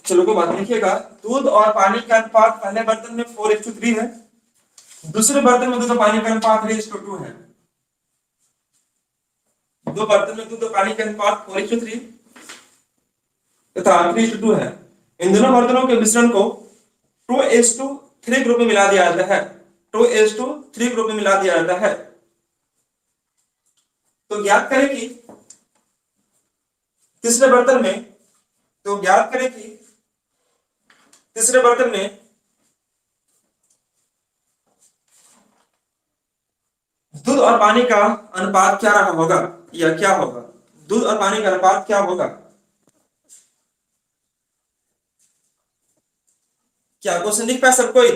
चलो कोई बात नहीं, लिखिएगा दूध और पानी का अनुपात पहले बर्तन में 4:3 है, दूसरे बर्तन में दूध और पानी का अनुपात 3:2 है। दो बर्तन में दूध और पानी का अनुपात 4:3 तथा 3:2 है। इन दोनों बर्तनों के मिश्रण को 2:3 ग्रुप में मिला दिया जाता है, 2:3 ग्रुप में मिला दिया जाता है। तो ज्ञात करें कि तीसरे बर्तन में, तो ज्ञात करें कि तीसरे बर्तन में दूध और पानी का अनुपात क्या रहा होगा, या क्या होगा, दूध और पानी का अनुपात क्या होगा। क्या क्वेश्चन लिख पाए सब कोई।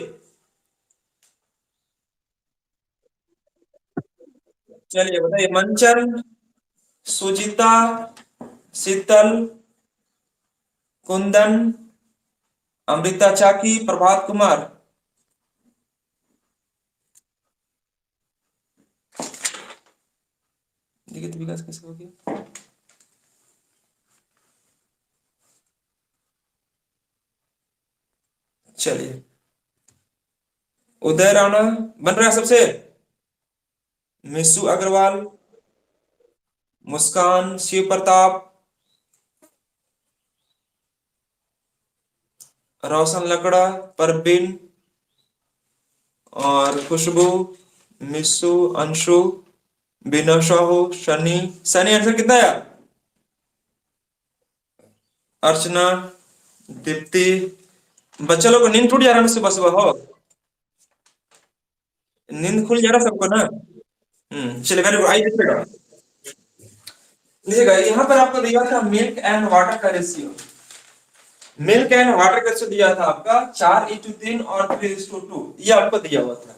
चलिए बताइए, मंचन, सुजीता, शीतल, कुंदन, अमृता चाकी, प्रभात कुमार। देखिए तो विकास कैसे हो गया। चलिए, उदय राणा बन रहा है सबसे, मिसू अग्रवाल, मुस्कान, शिव प्रताप, रोशन लकड़ा, परवीन और खुशबू, मिसू, अंशु, बिना साहू, सनी। सनी आंसर कितना है। अर्चना, दीप्ति, बच्चा लोग को नींद टूट जा रहा है सुबह सुबह हो, नींद खुल जा रहा है सबको ना। चलिए वेरी गुड, आइए देखिएगा। देखिएगा यहाँ पर आपको दिया था मिल्क एंड वाटर का रेशियो। मिल्क एंड वाटर का रेशियो दिया था आपका 4:3 और 3:2, ये आपको दिया हुआ था।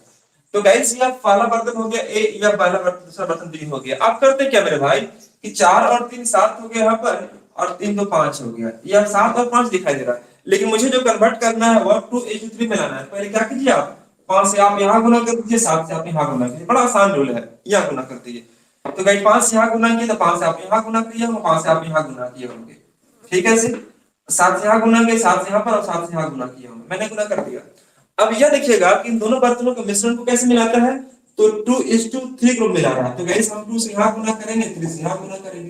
तो गाइस ये पहला बर्तन हो गया ए, या पहला बर्तन, दूसरा बर्तन बी हो गया। अब करते क्या मेरे भाई कि 4 और 3 7 हो गया यहाँ पर, और 3 तो 5 हो गया। ये 7 और 5 दिखाई दे रहा है, लेकिन मुझे जो कन्वर्ट करना है वो 2:3 में लाना है। पहले क्या कीजिए आप, 5 से आप यहाँ गुना कर दीजिए, 7 से आप यहाँ गुना कीजिए, बड़ा आसान रूल है, यहाँ गुना कर दीजिए। तो गाइस 5 से यहाँ गुना किया तो 5 से आप यहाँ गुना किए होंगे, 5 से आप यहाँ गुना किए होंगे, ठीक है जी। 7 से यहाँ गुना किए, 7 से यहाँ पर और 7 से यहाँ गुना किए होंगे, मैंने गुना कर दिया। अब यह देखिएगा कि इन दोनों बर्तनों के मिश्रण को कैसे मिलाता है, तो 2:3 ग्रुप मिला रहा है। तो गाइस हम 2 से यहाँ गुना करेंगे, 3 से यहाँ गुना करेंगे,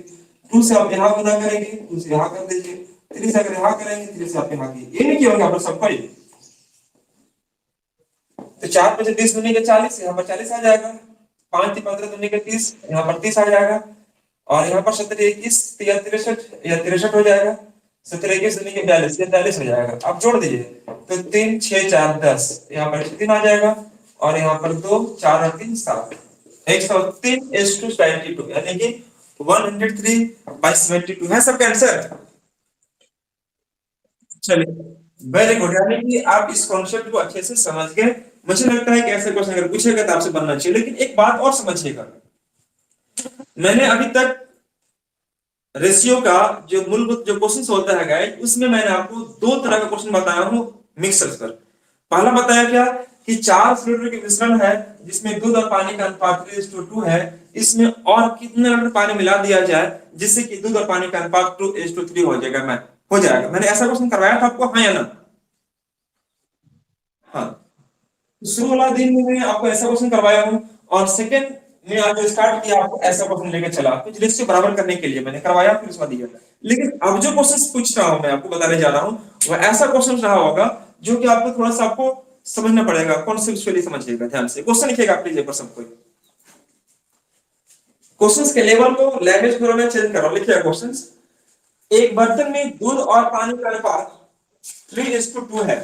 2 से आप यहाँ गुना करेंगे, 2 से यहाँ कर दीजिए, 3 से अगर यहाँ करेंगे, 3 से आप यहाँ कीजिए, ये नहीं किया होगा आप लोग सबको ही। तो 4 5 20 दुनी के 40, यहाँ पर 40 आ जाएगा, 5 3 15 दुनी के 30, यहाँ पर 30 आ जाएगा, और यहाँ पर 17 21 या 63 हो जाएगा, 17 21 दुनी के 42 या 42 हो जाएगा। आप जोड़ दीजिए तो 3 6 4 10, यहाँ पर 3 आ जाएगा, और यहाँ पर 2 4 और 3 7, 103:72, यानी कि 103/72 है सबका आंसर। चलिए वेरी गुड, यानी कि आप इस कॉन्सेप्ट को अच्छे से समझ गए। मुझे लगता है कि ऐसे क्वेश्चन अगर पूछेगा तो आपसे बनना चाहिए। लेकिन एक बात और समझिएगा, मैंने अभी तक रेशियो का जो मूलभूत जो क्वेश्चन होता है गाइस, उसमें मैंने आपको 2 तरह का क्वेश्चन बताया हूँ मिक्सर्स पर। पहला बताया क्या कि 4 फ्लूइड के मिश्रण है जिसमें दूध और पानी का अनुपात 3:2 है, इसमें और कितना लीटर पानी मिला दिया जाए जिससे कि दूध और पानी का अनुपात 2:3 हो जाएगा। मैंने ऐसा क्वेश्चन करवाया था आपको, हाँ या ना? हाँ। शुरू वाला दिन में मैं आपको ऐसा क्वेश्चन करवाया हूँ, और सेकंड में आज जो स्टार्ट किया आपको ऐसा क्वेश्चन लेके चला, कुछ रेशियो बराबर करने के लिए मैंने करवाया, फिर उसका दिया। लेकिन अब जो क्वेश्चन पूछ रहा हूं मैं आपको बताने जा रहा हूँ, वो ऐसा क्वेश्चन रहा होगा जो कि आपको थोड़ा सा आपको समझना पड़ेगा, कॉन्सेप्चुअली समझिएगा ध्यान से। क्वेश्चन लिखिएगा प्लीज पर सबको, क्वेश्चंस के लेवल को लैंग्वेज थोड़ा मैं चेंज कर रहा हूं। लिखिएगा क्वेश्चंस, एक बर्तन में दूध और पानी का अनुपात 3:2 है।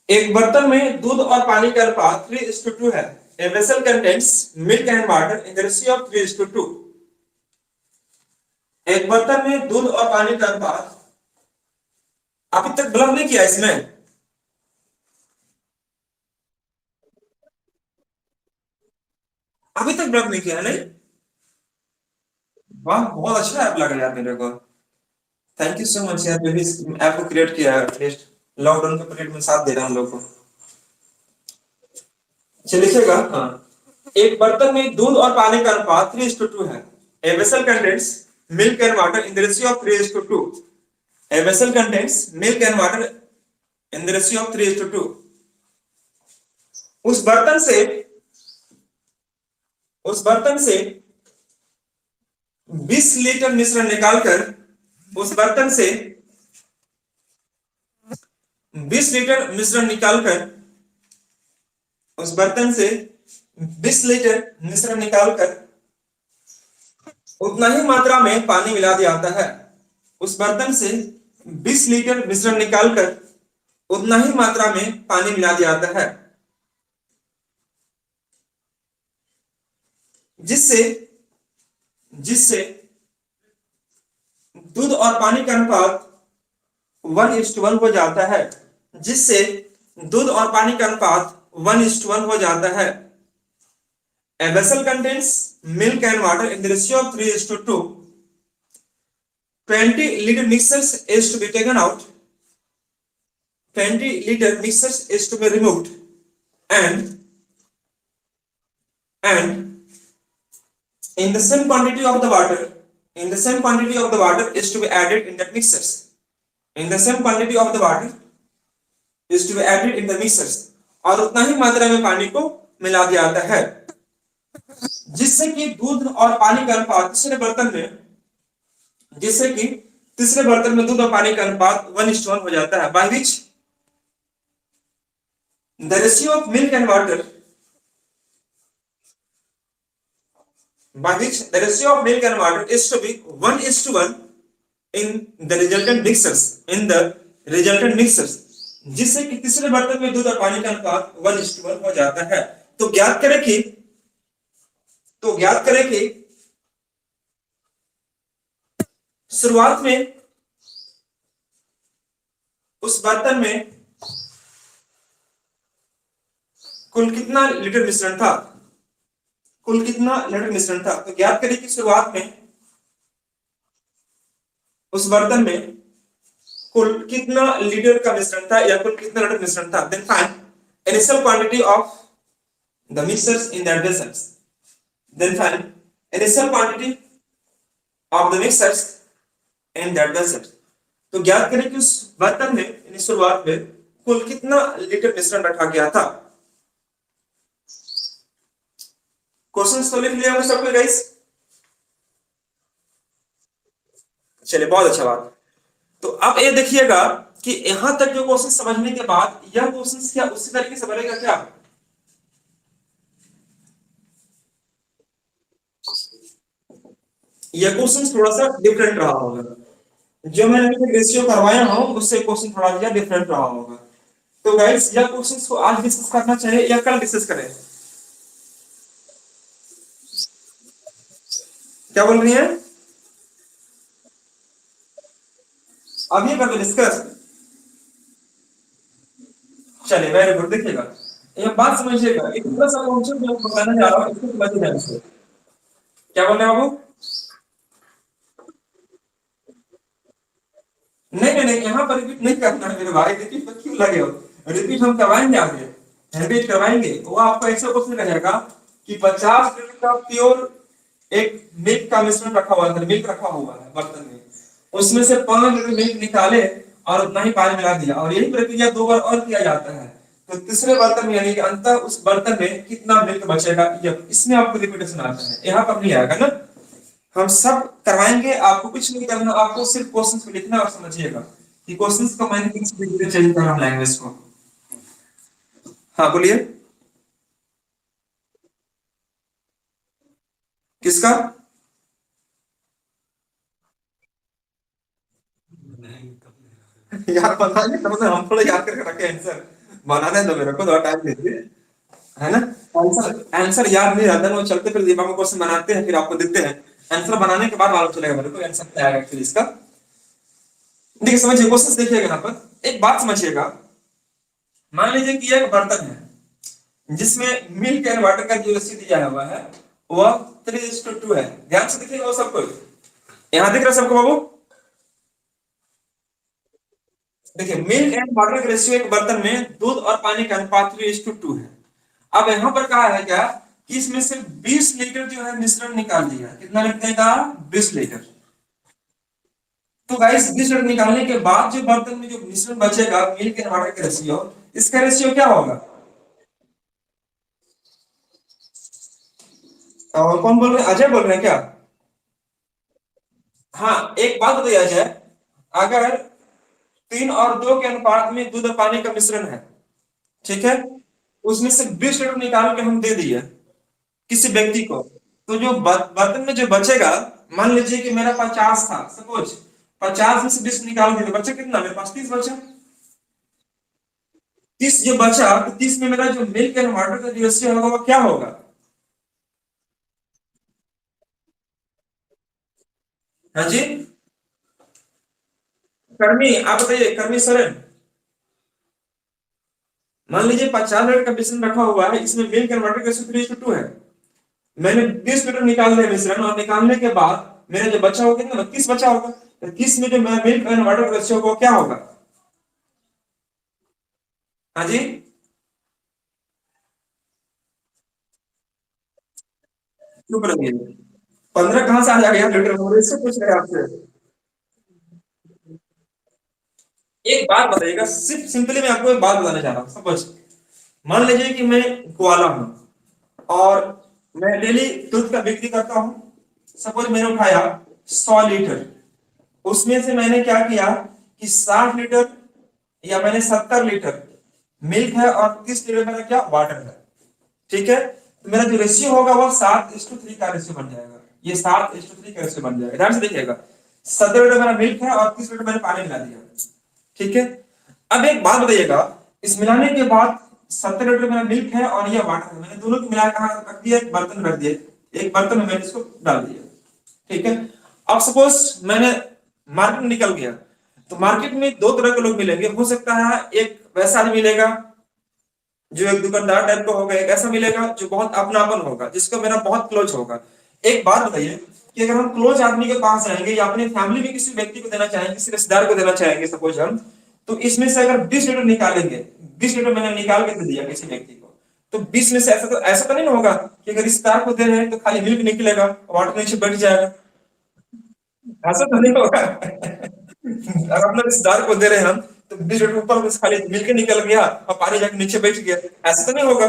एक बर्तन में दूध और पानी का अनुपात 3:2 है। A vessel contains milk and water in the ratio of 3:2। एक बर्तन में दूध और पानी का अनुपात, अभी तक ब्लफ नहीं किया इसमें, अभी तक ब्लफ नहीं किया नहीं? वाह बहुत अच्छा ऐप लगा यार मेरे को, थैंक यू सो मच यार, जो भी इस ऐप को क्रिएट किया है, एटलीस्ट लॉकडाउन के पीरियड में साथ दे रहा हूं लोगों को। चलिए लिखिएगा, हाँ, एक बर्तन में दूध और पानी का अनुपात 3:2 है। A vessel contains milk and water in the ratio of 3:2। A vessel contains milk and water in the ratio of 3:2। उस बर्तन से उस बर्तन से 20 लीटर मिश्रण निकालकर उस बर्तन से 20 लीटर मिश्रण निकालकर उस बर्तन से 20 लीटर मिश्रण निकालकर उतना ही मात्रा में पानी मिला दिया जाता है। उस बर्तन से 20 लीटर मिश्रण निकालकर उतना ही मात्रा में पानी मिला दिया जाता है, जिससे जिससे दूध और पानी का अनुपात 1:1 हो जाता है, जिससे दूध और पानी का अनुपात 1:1 हो जाता है। A vessel contains milk and water in the ratio of 3:2। 20 liter mixtures is to be taken out, 20 liter mixtures is to be removed, and in the same quantity of the water is to be added in the mixtures, in the same quantity of the water is to be added in the mixtures, और उतना ही मात्रा में पानी को मिला दिया जाता है, जिससे कि दूध और पानी का अनुपात तीसरे बर्तन में दूध और पानी का अनुपात 1:1 हो जाता है। By which the ratio of milk and water is to be 1:1 in the resultant mixers, in the resultant mixers, जिससे कि तीसरे बर्तन में दूध और पानी का अनुपात 1:1 हो जाता है। तो ज्ञात करें कि शुरुआत में उस बर्तन में कुल कितना लीटर मिश्रण था, तो ज्ञात करें कि शुरुआत में उस बर्तन में कुल कितना लीटर का मिश्रण था या कुल कितना लीटर मिश्रण था। Then find initial quantity of the mixers in that vessels, then find initial quantity of the mixers in that vessels. तो ज्ञात करें कि उस बर्तन में यानी शुरुआत में कुल कितना लीटर मिश्रण रखा गया था। क्वेश्चंस तो लिख लिया हमने सबको गाइस, चलिए बहुत अच्छा बात। तो अब ये देखिएगा कि यहां तक जो क्वेश्चन समझने के बाद यह क्वेश्चन क्या उसी तरीके से बनेगा क्या? यह क्वेश्चन थोड़ा सा डिफरेंट रहा होगा, जो मैंने अभी तक रेशियो करवाया हूं उससे क्वेश्चन थोड़ा सा डिफरेंट रहा होगा। तो गाइस यह क्वेश्चन को आज डिस्कस करना चाहिए या कल डिस्कस करें? क्या बोल रही हैं? अभी कर डिस्कस। चलिए वेरी गुड। देखिएगा ये बात समझिएगा, एक थोड़ा सा कॉन्सेप्ट मैं बताने जा रहा हूं, इसको समझिए ध्यान से। क्या बोल रहे हैं बाबू? नहीं, यहाँ पर रिपीट नहीं करना है मेरे भाई, रिपीट पर क्यों लगे हो? रिपीट हम करवाएंगे आगे, रिपीट करवाएंगे। वो आपको ऐसा क्वेश्चन रहेगा कि 50 लीटर का प्योर एक मिल्क का मिश्रण रखा हुआ है, मिल्क रखा हुआ है बर्तन में, उसमें से 5 लीटर मिल्क निकाले और उतना ही पानी मिला दिया, और यही प्रक्रिया 2 बार और किया जाता है। तो तीसरे बर्तन में यानी कि अंततः उस बर्तन में कितना मिल्क बचेगा, इसमें आपको रिपीटेशन आता है, यहाँ पर नहीं आएगा ना। हम सब करवाएंगे, आपको कुछ नहीं करना, आपको सिर्फ क्वेश्चंस को लिखना और समझिएगा कि क्वेश्चंस का मैंने किस तरीके से चेंज कर रहा हूं लैंग्वेज को। हाँ बोलिए। किसका? यार बनाने का मतलब हम थोड़ा याद करके रखे आंसर, बनाने दो मेरे को, थोड़ा टाइम दीजिए, है ना। आंसर आंसर याद नहीं रहता ना, वो चलते फिर दिमाग में क्वेश्चन बनाते हैं फिर आपको देते हैं, आंसर बनाने के बाद मालूम चलेगा मेरे को आंसर क्या आएगा एक्चुअली इसका। देखिए समझिए क्वेश्चन, देखिएगा यहाँ पर एक बात समझिएगा। मान लीजिए कि एक बर्तन है जिसमें मिल्क एंड वाटर का जो रेशियो दिया हुआ है वह 3:2 है। ध्यान से देखिएगा वो सबको, यहाँ दिख रहा है सबको बाबू? देखिए मिल्क एंड वाटर का रेशियो एक बर्तन में दूध और पानी का अनुपात 3:2 है। अब यहाँ पर कहा है क्या कि इसमें से 20 लीटर जो है मिश्रण निकाल दिया। कितना निकलेगा? 20 लीटर। तो गाइस 20 लीटर निकालने के बाद जो बर्तन में जो मिश्रण बचेगा मिल्क एंड वाटर का रेशियो, इसका रेशियो क्या होगा? और कौन बोल रहे हैं? अजय बोल रहे हैं क्या? हाँ एक बात बताइए अजय, अगर 3 और 2 के अनुपात में दूध और पानी का मिश्रण है, ठीक है, उसमें से 20 लीटर निकाल के हम दे दिए किसी व्यक्ति को, तो जो बर्तन में जो बचेगा, मान लीजिए कि मेरा 50 था सपोज, 50 में से 20 निकाल दिए, बचा कितना? मेरे पास 30 बचा। 30 जो बचा, तो 30 में मेरा जो मिल्क एंड वाटर का जो रेशियो होगा वो क्या होगा? हाँ जी कर्मी, आप बताइए कर्मी सरन। मान लीजिए 50 लीटर का मिश्रण रखा हुआ है, इसमें मिल्क एंड वाटर का रेशियो 3:2 है। मैंने 20 लीटर निकाल दिया मिश्रण, और निकालने के बाद मेरा जो बचा होगा कितना? 30 बचा होगा। तो 30 में जो मिल्क एंड वाटर का रेशियो होगा वो क्या होगा? हाँ जी चुप रहिए। 15 कहां से आ जाएगा यार लीटर? वो इससे पूछ रहे हैं आपसे। एक बात बताइएगा, सिर्फ सिंपली मैं आपको एक बात बताना चाह रहा हूँ। सपोज मान लीजिए कि मैं ग्वाला हूँ और मैं डेली दूध का बिक्री करता हूँ। सपोज मैंने उठाया 100 लीटर, उसमें से मैंने क्या किया कि 60 लीटर या मैंने 70 लीटर मिल्क है और 30 लीटर मेरा क्या वाटर है, ठीक है। तो मेरा जो रेशियो होगा वो 7:3 का रेशियो बन जाएगा। ये 7:3 का रेशियो बन जाएगा। ध्यान से देखिएगा, 17 लीटर मेरा मिल्क है और 30 लीटर मैंने पानी मिला दिया, ठीक है। अब एक बात बताइएगा, इस मिलाने के बाद 70 लीटर मेरा मिल्क है और ये वाटर है, मैंने दोनों को मिला कहाँ रख दिया, एक बर्तन में रख दिया, एक बर्तन में मैंने इसको डाल दिया, ठीक है। अब सपोज मैंने मार्केट में निकल गया, तो मार्केट में दो तरह के लोग मिलेंगे, हो सकता है एक वैसा आदमी मिलेगा जो एक दुकानदार टाइप का होगा, एक ऐसा मिलेगा जो बहुत अपनापन होगा, जिसका मेरा बहुत क्लोज होगा। एक बात बताइए कि अगर हम क्लोज आदमी के पास जाएंगे या अपने फैमिली में किसी व्यक्ति को देना चाहेंगे, किसी रिश्तेदार को देना चाहेंगे सपोज हम, तो इसमें से अगर 20 लीटर निकालेंगे, 20 लीटर मैंने निकाल के दे दिया किसी व्यक्ति को, तो 20 में से ऐसा तो नहीं होगा कि अगर रिश्तेदार को दे रहे हैं तो खाली मिल्क निकलेगा, वाटर नीचे बैठ जाएगा, ऐसा तो नहीं होगा। अगर अपने रिश्तेदार को दे रहे हैं हम, तो 20 लीटर ऊपर से खाली मिल्क निकल गया और पानी जाके नीचे बैठ गया, ऐसा तो नहीं होगा।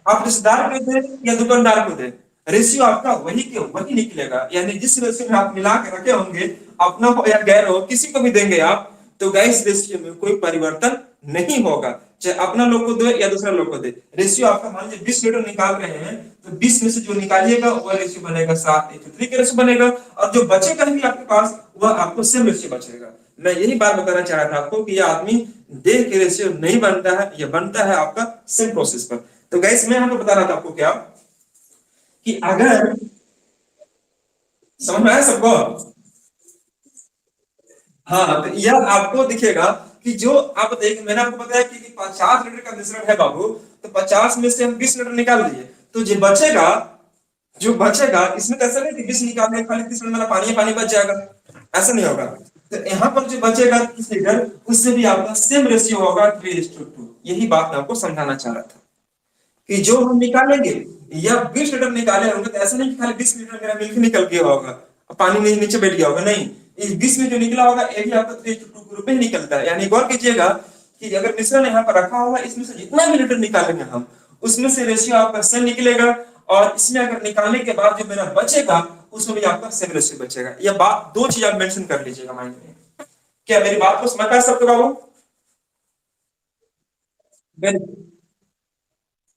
आप रिश्तेदार को दे या दुकानदार को दे, रेशियो आपका वही के वही निकलेगा, यानी जिस रेशियो में आप मिला के रखे होंगे, अपना हो या गैर हो, किसी को भी देंगे आप, तो गैस रेशियो में कोई परिवर्तन नहीं होगा, चाहे अपना लोग को दे या दूसरा लोग को दे। रेशियो आपका मान लीजिए 20 लीटर निकाल रहे हैं, तो 20 में से जो निकालिएगा वह रेशियो बनेगा 7:3 का रेशियो बनेगा, और जो बचेगा ही आपके पास वह आपको सेम रेशियो बचेगा। मैं यही बात बताना चाह रहा था आपको कि यह आदमी देह के रेशियो नहीं बनता है, यह बनता है आपका सेम प्रोसेस पर। तो गैस मैं यहाँ पे बता रहा था आपको क्या, कि अगर समझ में आया सबको, हाँ, तो यह आपको दिखेगा कि जो आप बताइए, मैंने आपको बताया कि 50 लीटर का मिश्रण है बाबू, तो 50 में से हम 20 लीटर निकाल दिए, तो जो बचेगा इसमें तो ऐसा नहीं कि 20 निकाल खाली 30 लीटर मेरा पानी बच जाएगा, ऐसा नहीं होगा। तो यहाँ पर जो बचेगा 30 लीटर, उससे भी आपका सेम रेशियो होगा 3:2। यही बात मैं आपको समझाना चाह रहा था कि जो हम निकालेंगे या 20 लीटर निकाले होंगे, तो ऐसा नहीं कि खाली 20 लीटर मेरा मिल्क निकल गया होगा, पानी नहीं नीचे बैठ गया होगा, नहीं, इस 20 में जो निकला होगा यही आपका 3:2 के रूप में निकलता है। यानी गौर कीजिएगा कि अगर मिश्रण यहाँ पर रखा होगा, इसमें से जितना भी लीटर निकालेंगे हम, उसमें से रेशियो आपका सेम निकलेगा, और इसमें अगर निकालने के बाद जो मेरा बचेगा उसमें भी आपका सेम रेशियो बचेगा। यह बात, दो चीज आप मेंशन कर लीजिएगा माइंड में। क्या मेरी बात को समझ पाए सबके बाबू?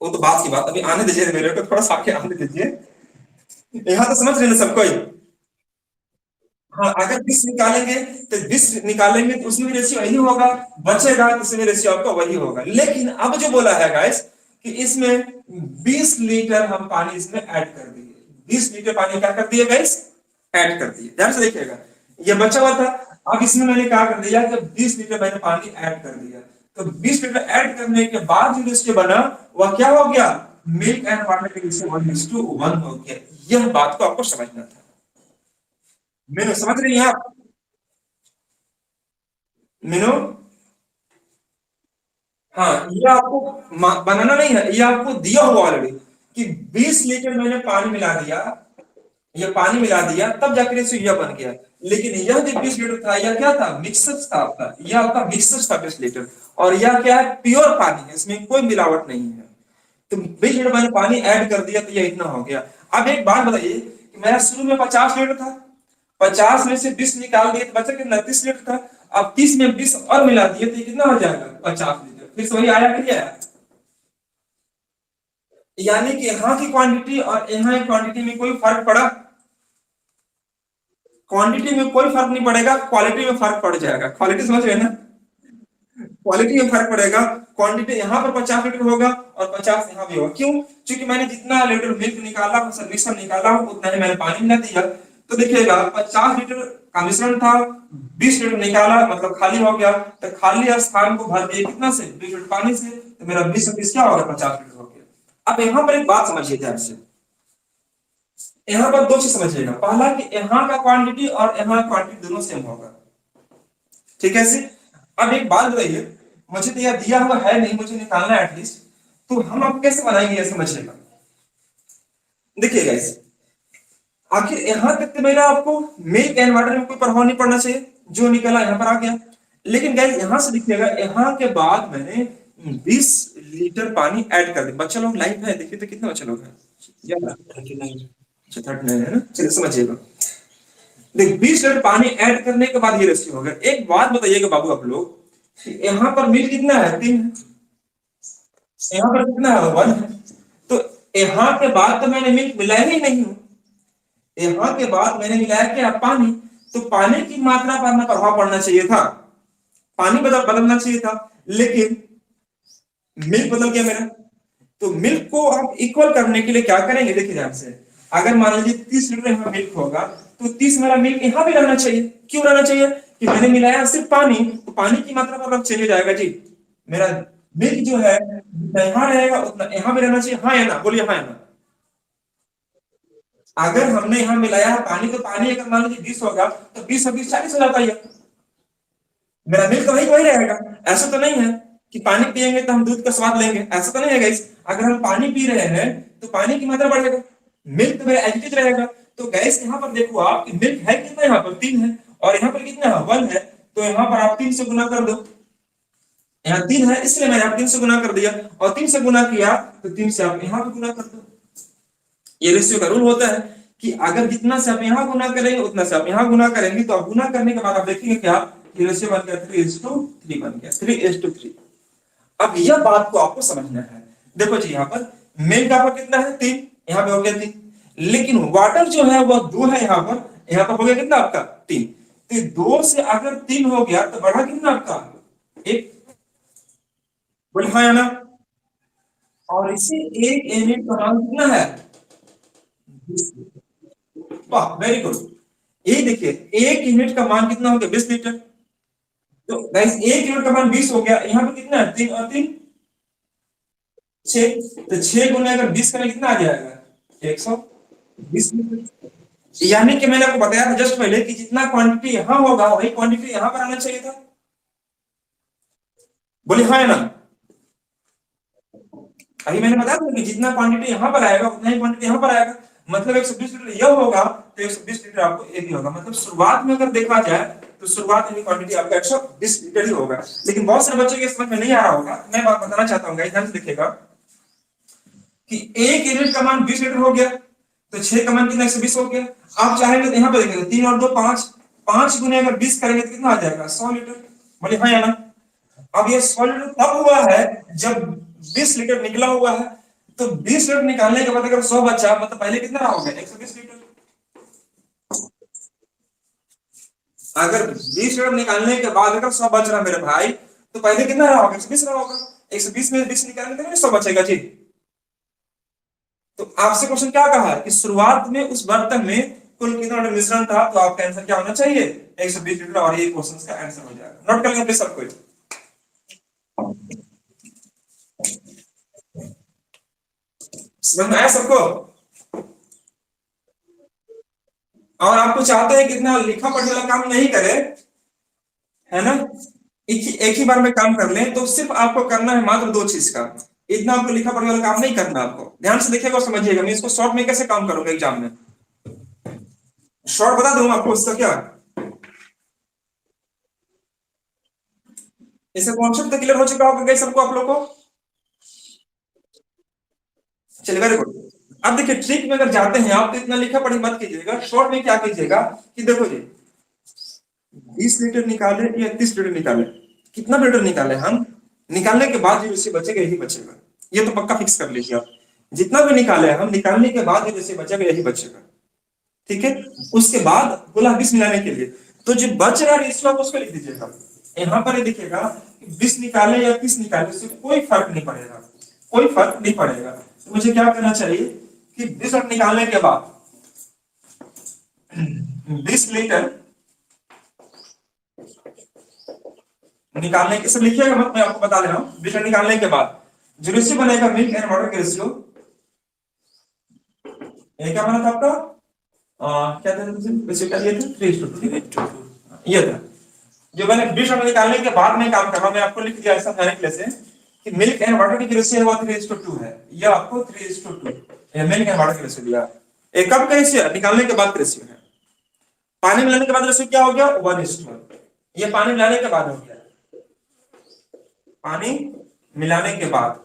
वो तो बात की बात, अभी आने दीजिए, मेरे को थोड़ा सा आगे आने दीजिए, यहाँ तो समझ रहे ना सबको ही। हाँ, अगर 20 निकालेंगे तो 20 निकालेंगे तो उसमें भी रेशियो वही होगा, बचेगा तो उसमें रेशियो आपका वही होगा। लेकिन अब जो बोला है गाइस कि इसमें 20 लीटर हम पानी इसमें ऐड कर दिए, 20 लीटर पानी क्या कर दिए गाइस, ऐड कर दिए। ध्यान से देखिएगा, ये बचा हुआ था, अब इसमें मैंने क्या कर दिया कि 20 लीटर मैंने पानी ऐड कर दिया, तो 20 लीटर ऐड करने के बाद जो रेशियो बना वह क्या हो गया, मिल्क एंड वाटर के रेशियो 1:1 हो गया। यह बात को आपको समझना था। मीनू समझ रही हैं आप? मीनू, हाँ, ये आपको बनाना नहीं है, ये आपको दिया हुआ ऑलरेडी कि 20 लीटर मैंने पानी मिला दिया, ये पानी मिला दिया तब जाकर रेशियो यह बन गया। लेकिन यह जो 20 लीटर था यह क्या था, मिक्सर था आपका, यह आपका मिक्सर था 20 लीटर, और यह क्या है, प्योर पानी है, इसमें कोई मिलावट नहीं है। तो 20 लीटर मैंने पानी ऐड कर दिया तो यह इतना हो गया। अब एक बात बताइए कि मेरा शुरू में 50 लीटर था, 50 में से 20 निकाल दिए तो बचा कितना, 30 लीटर था। अब 30 में 20 और मिला दिए तो ये कितना हो जाएगा, 50 लीटर। फिर से वही आया कि आया, यानी कि यहाँ की क्वांटिटी और यहाँ की क्वांटिटी में कोई फर्क पड़ा, क्वांटिटी में कोई फर्क नहीं पड़ेगा, क्वालिटी में फर्क पड़ जाएगा। क्वालिटी समझ रहे हैं ना, क्वालिटी में फर्क पड़ेगा। क्वांटिटी यहाँ पर 50 लीटर होगा और 50 यहाँ भी होगा, क्यों, क्योंकि मैंने जितना लीटर मिल्क निकाला, मिश्रण निकाला, उतना ही मैंने पानी मिला दिया। तो देखिएगा 50 लीटर का मिश्रण था, 20 लीटर निकाला मतलब खाली हो गया, तो खाली स्थान को भर दिए कितना से, 20 लीटर पानी से, तो मेरा 20 क्या होगा, 50 लीटर हो गया। अब यहाँ पर एक बात समझिए ध्यान से, यहाँ पर दो चीज समझिएगा, पहला कि यहाँ का क्वांटिटी और यहाँ का क्वांटिटी दोनों सेम होगा, ठीक है सी। अब एक बात बताइए, मुझे तो यह दिया हुआ है नहीं, मुझे निकालना है एटलीस्ट, तो हम अब कैसे बनाएंगे ये समझिएगा। देखिए गाइस, आखिर यहां तक तो मेरा आपको मिल्क एंड वाटर में कोई प्रभाव नहीं पड़ना चाहिए, जो निकला यहाँ पर आ गया। लेकिन गाइस यहां से देखिएगा, यहाँ के बाद मैंने 20 लीटर पानी ऐड कर दिया। बच्चा लोग लाइव है, देखिए तो कितने बच्चे लोग हैं, 39। अच्छा 39 है ना, चलिए समझिएगा। देख 20 लीटर पानी ऐड करने के बाद ये रेशियो हो गया। एक बात बताइएगा बाबू आप लोग, यहाँ पर मिल्क कितना है, 3 है, यहाँ पर कितना है, 1 है, तो यहाँ के बाद तो मैंने मिल्क मिलाया ही नहीं हूं, यहाँ के बाद मैंने मिलाया क्या, पानी। तो पानी की मात्रा पर ना प्रभाव पड़ना चाहिए था, पानी बदलना चाहिए था, लेकिन मिल्क बदल गया मेरा। तो मिल्क को हम इक्वल करने के लिए क्या करेंगे, देखिए ध्यान से, अगर मान लीजिए 30 लीटर यहाँ मिल्क होगा तो 30 मेरा मिल्क यहाँ भी रहना चाहिए। क्यों रहना चाहिए, कि मैंने मिलाया सिर्फ पानी, तो पानी की मात्रा पर चेंज हो जाएगा जी। मेरा मिल्क जो है जितना यहाँ रहेगा उतना यहाँ भी रहना चाहिए, हाँ या ना, बोलिए हाँ या ना। अगर हमने यहाँ मिलाया है पानी, तो पानी अगर मान लीजिए 20 होगा तो 20 और 20 40 हो जाता है, मेरा मिल्क तो वही वही रहेगा। ऐसा तो नहीं है कि पानी पिएंगे तो हम दूध का स्वाद लेंगे, ऐसा तो नहीं है गाइस। अगर हम पानी पी रहे हैं तो पानी की मात्रा बढ़ेगा, मिल्क तो मेरा एज इट इज रहेगा। तो गैस यहाँ पर देखो आप कि मिल्क है कितना, यहाँ पर 3 है और यहाँ पर कितना है 1 है, तो यहाँ पर आप 3 से गुना कर दो। यहाँ 3 है इसलिए मैंने आप 3 से गुना कर दिया, और 3 से गुना किया तो 3 से आप यहाँ पर गुना कर दो। ये रेशियो का रूल होता है कि अगर जितना से आप यहाँ गुना करेंगे उतना से आप यहाँ गुना करेंगे, तो आप गुना करने के बाद आप देखेंगे क्या, ये रेशियो बन गया 3:3 बन गया 3:3। अब यह बात को आपको समझना है। देखो जी यहाँ पर मिल्क आपका कितना है 3, यहाँ पे हो गया 3, लेकिन वाटर जो है वह 2 है, यहाँ पर हो गया कितना आपका 3। तो 2 से अगर 3 हो गया तो बढ़ा कितना आपका 1, बोले हाँ या ना। और इसे 1 यूनिट का मान कितना है, वाह वेरी गुड। ये देखिए 1 यूनिट का मान कितना हो गया 20 लीटर। तो गाइस 1 यूनिट का मान 20 हो गया, यहाँ पे कितना है 3 और 3 6, तो 6 गुना अगर 20 करें कितना आ जाएगा 120 लीटर। यानी कि मैंने आपको बताया था जस्ट पहले कि जितना क्वांटिटी यहाँ होगा वही क्वांटिटी यहाँ पर आना चाहिए था, बोले हाँ या ना। अभी मैंने बताया था कि जितना क्वांटिटी यहाँ पर आएगा उतना ही क्वांटिटी यहाँ पर आएगा, मतलब 120 लीटर यह होगा तो 120 लीटर आपको ये भी होगा। मतलब शुरुआत में अगर देखा जाए तो शुरुआत में क्वांटिटी आपका 120 लीटर ही होगा। लेकिन बहुत सारे बच्चों के समझ में नहीं आ रहा होगा, मैं बात बताना चाहता हूँ, ध्यान से देखिएगा कि 1 यूनिट का मान 20 लीटर हो गया, तो 6 का मान कितना 120 हो गया। आप चाहेंगे तो यहाँ पे देखेंगे 3 और 2 5, 5 गुने अगर 20 करेंगे तो कितना आ जाएगा 100 लीटर, बोले हाँ या ना। अब ये 100 लीटर तब हुआ है जब 20 लीटर निकला हुआ है, तो 20 लीटर निकालने के बाद अगर 100 बचा, मतलब पहले कितना रहा होगा 120 लीटर। अगर 20 लीटर निकालने के बाद अगर 100 बच रहा मेरे भाई, तो पहले कितना रहा होगा 120 रहा होगा। 120 में 20 निकालने के 100 बचेगा जी। तो आपसे क्वेश्चन क्या कहा है कि शुरुआत में उस बर्तन में कुल कितना लीटर मिश्रण था, तो आपका आंसर क्या होना चाहिए 120 लीटर, और ये क्वेश्चन का आंसर हो जाएगा। नोट कर लेंगे प्लीज सबको। समझ में आया सबको। और आपको चाहते हैं कि इतना लिखा पढ़ने वाला काम नहीं करे, है ना, एक ही बार में काम कर लें, तो सिर्फ आपको करना है मात्र 2 चीज का, इतना आपको लिखा पढ़ने वाला काम नहीं करना। आपको ध्यान से देखिएगा और समझिएगा, मैं इसको शॉर्ट में कैसे काम करूंगा एग्जाम में, शॉर्ट बता दूंगा आपको उसका क्या। इसका कॉन्सेप्ट तो क्लियर हो चुका होगा सबको, आप लोगों को। चलिए वेरी गुड। अब देखिए ट्रिक में अगर जाते हैं आप तो इतना लिखा पढ़ी मत कीजिएगा, शॉर्ट में क्या कीजिएगा कि देखो जी 20 लीटर निकाले या 30 लीटर निकाले, कितना लीटर निकाले हम, निकालने के बाद जो इसे बचेगा यही बचेगा, ये तो पक्का फिक्स कर लीजिए आप। जितना भी निकाले हम, निकालने के बाद जो इसे बचेगा यही बचेगा, ठीक है। उसके बाद बोला 20 मिलाने के लिए, तो जो बच रहा रेशियो आप उसको लिख दीजिएगा। यहाँ पर ये दिखेगा 20 निकाले या 30 निकाले, उससे कोई फर्क नहीं पड़ेगा, कोई फर्क नहीं पड़ेगा। तो मुझे क्या करना चाहिए कि 20 लीटर निकालने के बाद 20 लीटर निकालने के, सब लिखिएगा मत, मैं आपको बता दे रहा हूँ। 20 लीटर निकालने के बाद जो रेशियो बनेगा मिल्क एंड वाटर का रेशियो, ये क्या बना था आपका, क्या था रेशियो, क्या दिया था 3:2, ये था जो मैंने 20 लीटर निकालने के बाद में काम कर रहा हूं। मैं आपको लिख दिया ऐसा समझाने के लिए से कि मिल्क एंड वाटर की रेशियो है वो 3:2 है, ये आपको 3:2 ये मिल्क एंड वाटर की रेशियो दिया। एक कब का रेशियो है, निकालने के बाद रेशियो है। पानी मिलाने के बाद रेशियो क्या हो गया 1:1, ये पानी मिलाने के बाद हो गया, पानी मिलाने के बाद,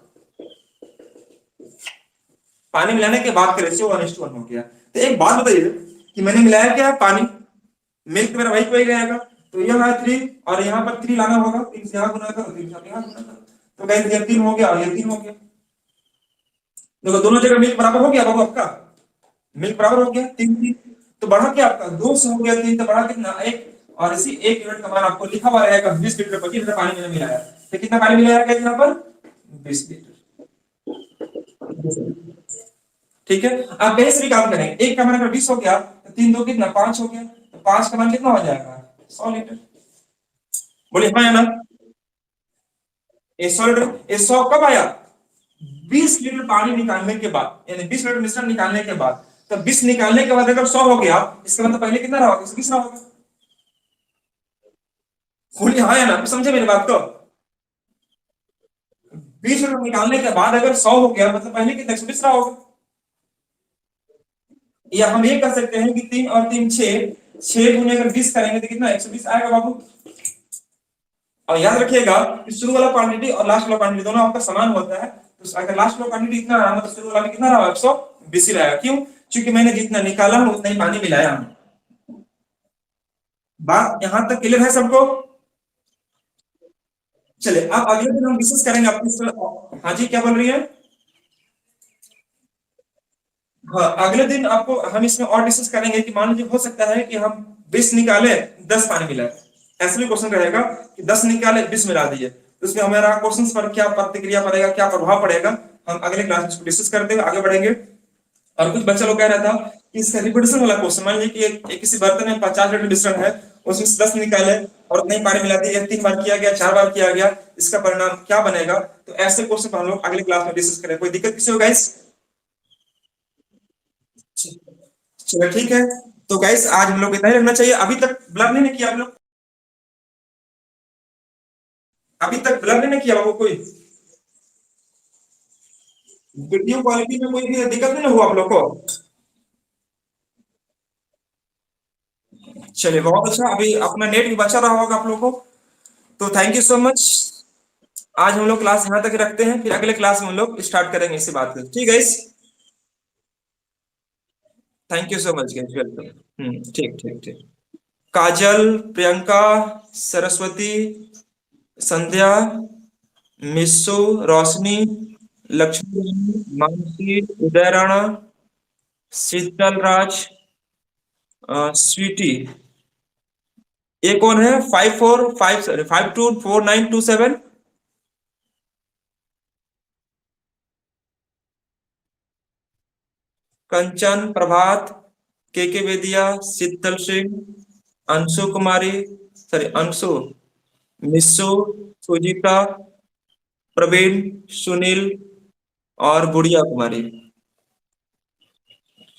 पानी मिलाने के बाद का रेशियो 1:1 हो गया। तो एक बात बताइए कि मैंने मिलाया क्या है पानी, मिल्क मेरा वही कोई रहेगा, तो यह है 3 और यहाँ पर 3 लाना होगा, 3 से यहाँ गुना करो 3 से यहाँ गुना करो, तो गाइस ये 3 हो गया और ये 3 हो गया। देखो दोनों जगह मिल्क बराबर हो गया बाबू, आपका मिल्क बराबर हो गया 3 3, तो बढ़ा क्या आपका 2 से हो गया 3, तो बढ़ा कितना 1, और इसी 1 यूनिट का मान आपको लिखा हुआ रहेगा 20 लीटर, 25 लीटर पानी मैंने मिलाया, तो कितना पानी मिलाया गया यहाँ पर 20 लीटर। ठीक है, आप कहीं से भी काम करें, एक का मान अगर 20 हो गया तो 3 2 कितना 5 हो गया, तो 5 का मान कितना हो जाएगा 100 लीटर। बोलिए हाँ या ना, ये 100 लीटर, ये 100 कब आया 20 लीटर पानी निकालने के बाद, यानी 20 लीटर मिश्रण निकालने के बाद। तो 20 निकालने के बाद अगर 100 हो गया, इसका मतलब पहले कितना रहा होगा 120 रहा होगा। बोलिए हाँ या ना, समझे मेरी बात को। 20 लीटर निकालने के बाद अगर 100 हो गया, मतलब पहले कितना 120 रहा होगा। या हम ये कर सकते हैं कि 3 और 3 6, 6 गुने अगर 20 करेंगे तो कितना 120 आएगा बाबू। और याद रखिएगा कि शुरू वाला क्वांटिटी और लास्ट वाला क्वांटिटी दोनों आपका समान होता है, तो अगर लास्ट वाला क्वांटिटी इतना रहा तो शुरू वाला में कितना रहा 120 ही रहेगा। क्यों, क्योंकि मैंने जितना निकाला हूं उतना ही पानी मिलाया हूं। बात यहां तक क्लियर है सबको। चलिए अब अगले दिन हम डिस्कस करेंगे अपनी, हाँ जी क्या बोल रही है। हाँ अगले दिन आपको हम इसमें और डिस्कस करेंगे कि मान लीजिए हो सकता है कि हम 20 निकाले 10 पानी मिलाए, ऐसे भी क्वेश्चन रहेगा कि 10 निकाले 20 मिला दिए, तो उसमें हमारा क्वेश्चन पर क्या प्रतिक्रिया पड़ेगा, क्या प्रभाव पड़ेगा, हम अगले क्लास में इसको डिस्कस करते हुए आगे बढ़ेंगे। और कुछ बच्चा लोग कह रहा था कि इसका रिपीटेशन वाला क्वेश्चन, मान लीजिए कि किसी बर्तन में 50 लीटर मिश्रण है, उसमें से 10 निकाले और उतना ही पानी मिला दिया, 3 बार किया गया 4 बार किया गया, इसका परिणाम क्या बनेगा। तो ऐसे क्वेश्चन पर हम लोग अगले क्लास में डिस्कस करें। कोई दिक्कत किसी को गाइस। चलो ठीक है, तो गाइस आज हम लोग इतना ही रखना चाहिए। अभी तक ब्लर नहीं किया आप लोग, अभी तक ब्लर नहीं किया बाबू कोई, वीडियो क्वालिटी में कोई भी दिक्कत नहीं ना हुआ आप लोग को। चलिए बहुत अच्छा, अभी अपना नेट भी बचा रहा होगा आप लोगों को। तो थैंक यू सो मच। आज हम लोग क्लास यहाँ तक रखते हैं, फिर अगले क्लास में हम लोग स्टार्ट करेंगे इसी बात पे। ठीक है guys, thank you so much guys, welcome. ठीक ठीक ठीक। काजल, प्रियंका, सरस्वती, संध्या, मिस्सू, रोशनी, लक्ष्मी, मानसी, उदय राणा, शीतल राज, स्वीटी। ये कौन है 54 5, sorry 524927। Kanchan, Prabhat, K Vedia, Sheetal Singh, Anshu Kumari, sorry Anshu, Missu, Sujeeta, Praveen, Sunil और गुड़िया कुमारी।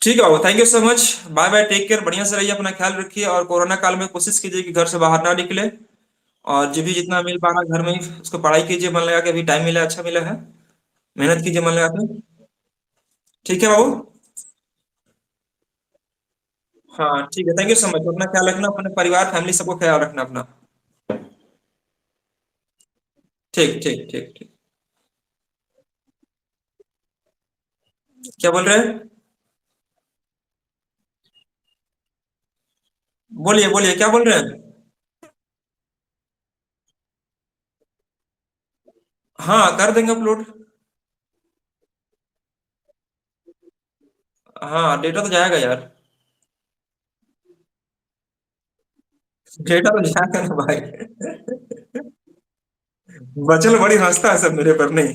ठीक है बाबू, thank you so much. Bye bye, take care, बढ़िया से रहिए, अपना ख्याल रखिए, और कोरोना काल में कोशिश कीजिए कि घर से बाहर ना निकले, और जो भी जितना मिल पा रहा है घर में ही उसको पढ़ाई कीजिए, मन लगा के, अभी टाइम मिला अच्छा मिला है, मेहनत कीजिए मन लगा के। ठीक है बाबू। हाँ ठीक है, थैंक यू सो मच, अपना ख्याल रखना, अपने परिवार फैमिली सबको ख्याल रखना अपना। ठीक ठीक ठीक ठीक। क्या बोल रहे हैं, बोलिए बोलिए क्या बोल रहे हैं। हाँ कर देंगे अपलोड। हाँ डेटा तो जाएगा यार, डेटा तो जाएगा ना भाई। बचल बड़ी हंसता है सब मेरे पर नहीं।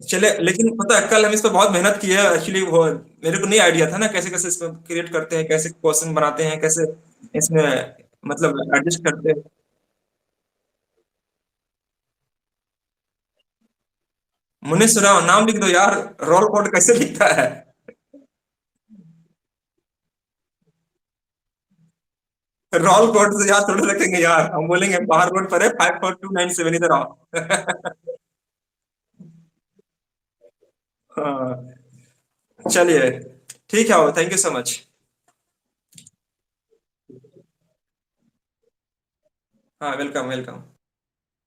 चले, लेकिन पता है कल हम इस पर बहुत मेहनत की है एक्चुअली, वो मेरे को नहीं आइडिया था ना कैसे कैसे इसमें क्रिएट करते हैं, कैसे क्वेश्चन बनाते हैं, कैसे इसमें मतलब एडजस्ट करते हैं। मुन्ने सुना नाम लिख दो यार, रोल कोड कैसे लिखता है। रोल कोड से यार थोड़े रखेंगे यार, हम बोलेंगे बाहर रोड पर है 54297, इधर आओ। हाँ चलिए, ठीक है, थैंक यू सो मच। हाँ वेलकम वेलकम।